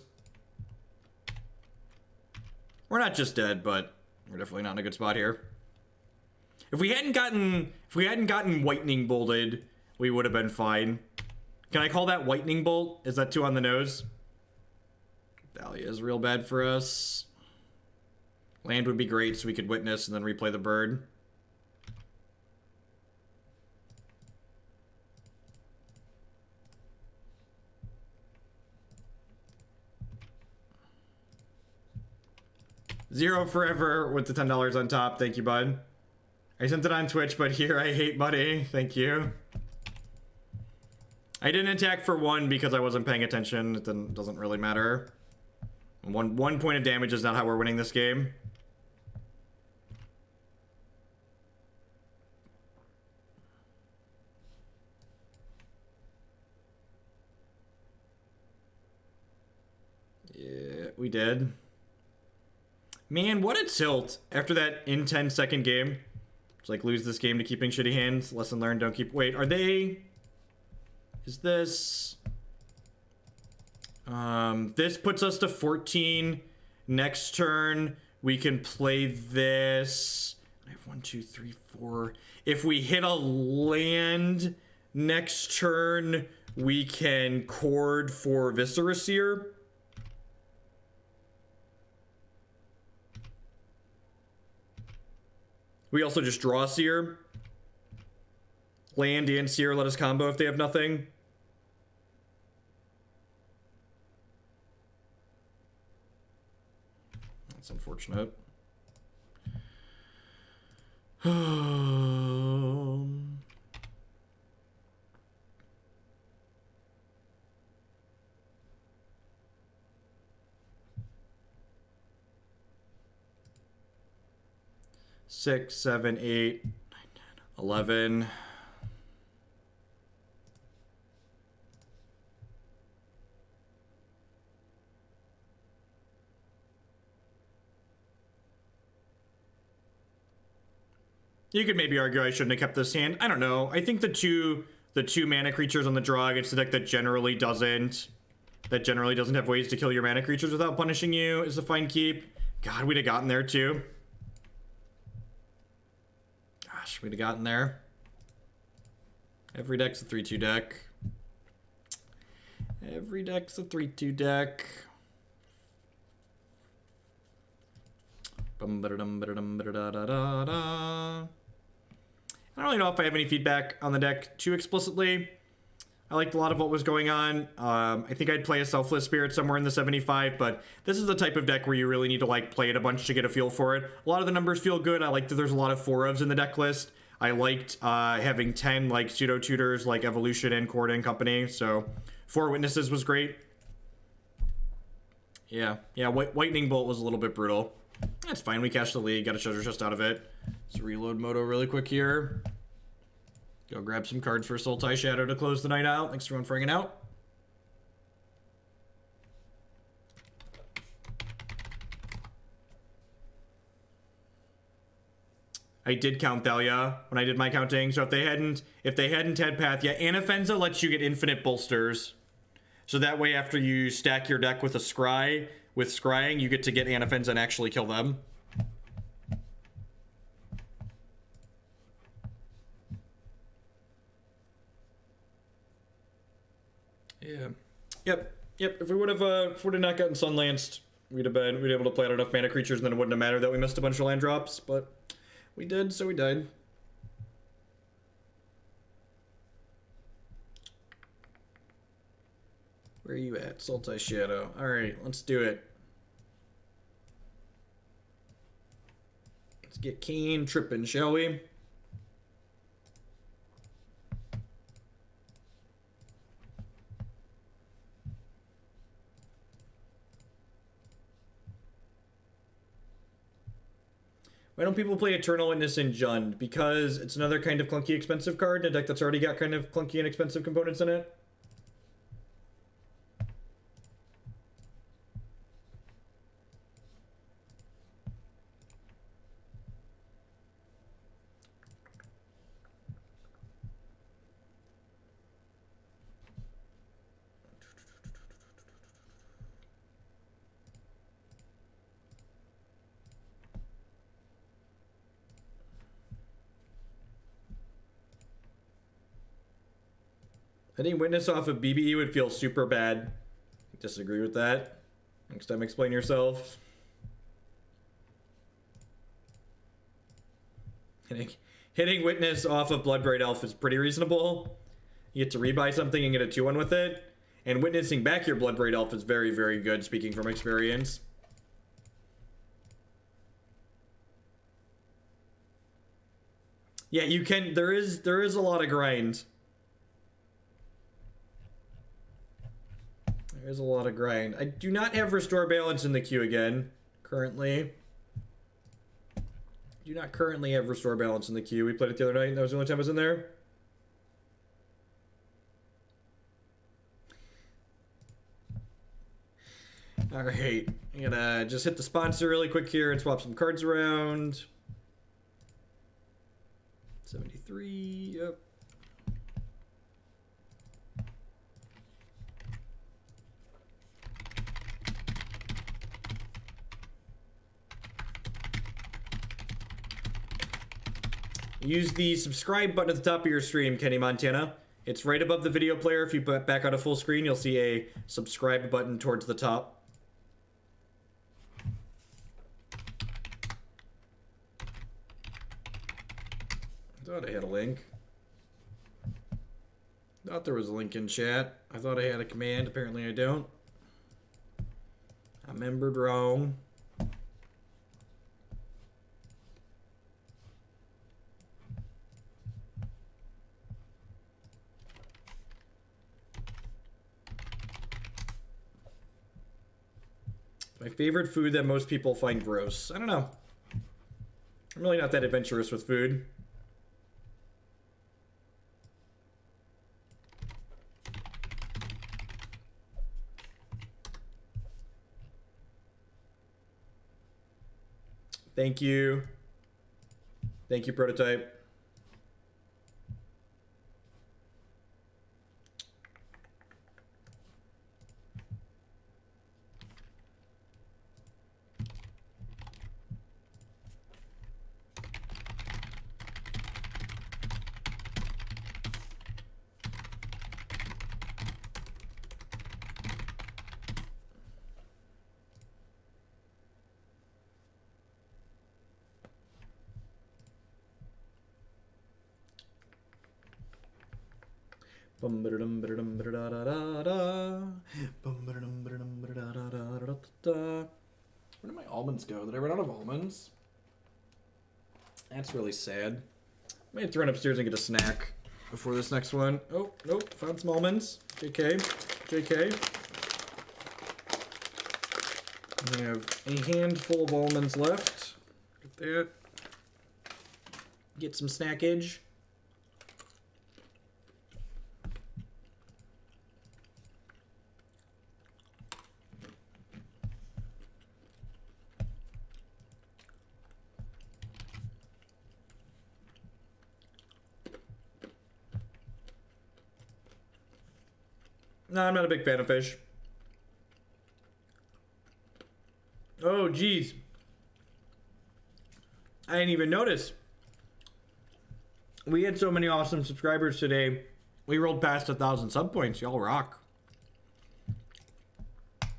Speaker 1: We're not just dead, but we're definitely not in a good spot here. If we hadn't gotten Whitening bolted, we would have been fine. Can I call that Whitening Bolt? Is that too on the nose? Dahlia is real bad for us. Land would be great so we could witness and then replay the bird. Zero forever with the $10 on top. Thank you, bud. I sent it on Twitch, but here I hate buddy. Thank you. I didn't attack for one because I wasn't paying attention. It doesn't really matter. One point of damage is not how we're winning this game. Yeah, we did. Man, what a tilt after that in 10-second game. It's like lose this game to keeping shitty hands. Lesson learned, don't keep... Wait, are they... Is this... This puts us to 14. Next turn, we can play this. I have 1, 2, 3, 4. If we hit a land next turn, we can chord for Viscera Seer. We also just draw Seer. Land and Seer let us combo if they have nothing. That's unfortunate. Six, 7, 8, 9, 10, 11. You could maybe argue I shouldn't have kept this hand. I don't know. I think the two mana creatures on the draw against a deck that generally doesn't have ways to kill your mana creatures without punishing you is a fine keep. God, we'd have gotten there too. Gosh, we'd have gotten there. Every deck's a 3-2 deck. Every deck's a 3-2 deck. I don't really know if I have any feedback on the deck too explicitly. I liked a lot of what was going on. I think I'd play a Selfless Spirit somewhere in the 75, but this is the type of deck where you really need to like play it a bunch to get a feel for it. A lot of the numbers feel good. I like that there's a lot of 4-ofs in the deck list. I liked having 10 like pseudo tutors like Evolution and Chord and company. So 4 witnesses was great. Yeah, Whitening Bolt was a little bit brutal. That's fine, we cashed the lead, got a treasure chest out of it. Let's reload Moto really quick here. Go grab some cards for Sultai Shadow to close the night out. Thanks everyone for hanging out. I did count Thalia when I did my counting, so if they hadn't had Path, yeah, Anafenza lets you get infinite bolsters. So that way after you stack your deck with a Scry, with Scrying, you get to get Anafenza and actually kill them. Yeah. Yep. If we would have not gotten Sunlanced, we'd have been able to play out enough mana creatures, and then it wouldn't have mattered that we missed a bunch of land drops, but we did, so we died. Where are you at? Sultai Shadow. Alright, let's do it. Let's get Keen tripping, shall we? Why don't people play Eternal Witness in Jund? Because it's another kind of clunky, expensive card in a deck that's already got kind of clunky and expensive components in it. Hitting Witness off of BBE would feel super bad. Disagree with that. Next time, explain yourself. Hitting Witness off of Bloodbraid Elf is pretty reasonable. You get to rebuy something and get a 2-1 with it. And witnessing back your Bloodbraid Elf is very, very good, speaking from experience. Yeah, you can. There is a lot of grind. There's a lot of grind. I do not have Restore Balance in the queue again, currently. Do not currently have Restore Balance in the queue. We played it the other night. That was the only time I was in there. Alright. I'm gonna just hit the sponsor really quick here and swap some cards around. 73, yep. Use the subscribe button at the top of your stream, Kenny Montana. It's right above the video player. If you back out of full screen, you'll see a subscribe button towards the top. Thought I had a link. Thought there was a link in chat. I thought I had a command. Apparently I don't. I remembered wrong. My favorite food that most people find gross. I don't know. I'm really not that adventurous with food. Thank you. Thank you, Prototype. Where did my almonds go? Did I run out of almonds? That's really sad. I might have to run upstairs and get a snack before this next one. Oh, nope. Found some almonds. JK. JK. We have a handful of almonds left. Get that. Get some snackage. No, I'm not a big fan of fish. Oh, geez. I didn't even notice. We had so many awesome subscribers today. We rolled past 1,000 sub points. Y'all rock.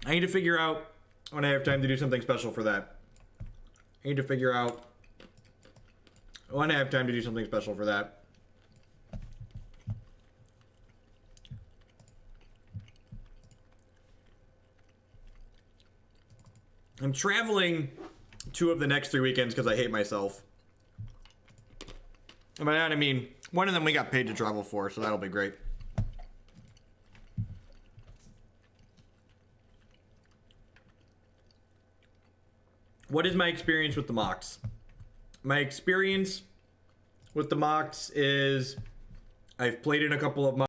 Speaker 1: I need to figure out when I have time to do something special for that. I need to figure out when I have time to do something special for that. I'm traveling 2 of the next 3 weekends because I hate myself. By that I mean, one of them we got paid to travel for, so that'll be great. What is my experience with the mocks? My experience with the mocks is I've played in a couple of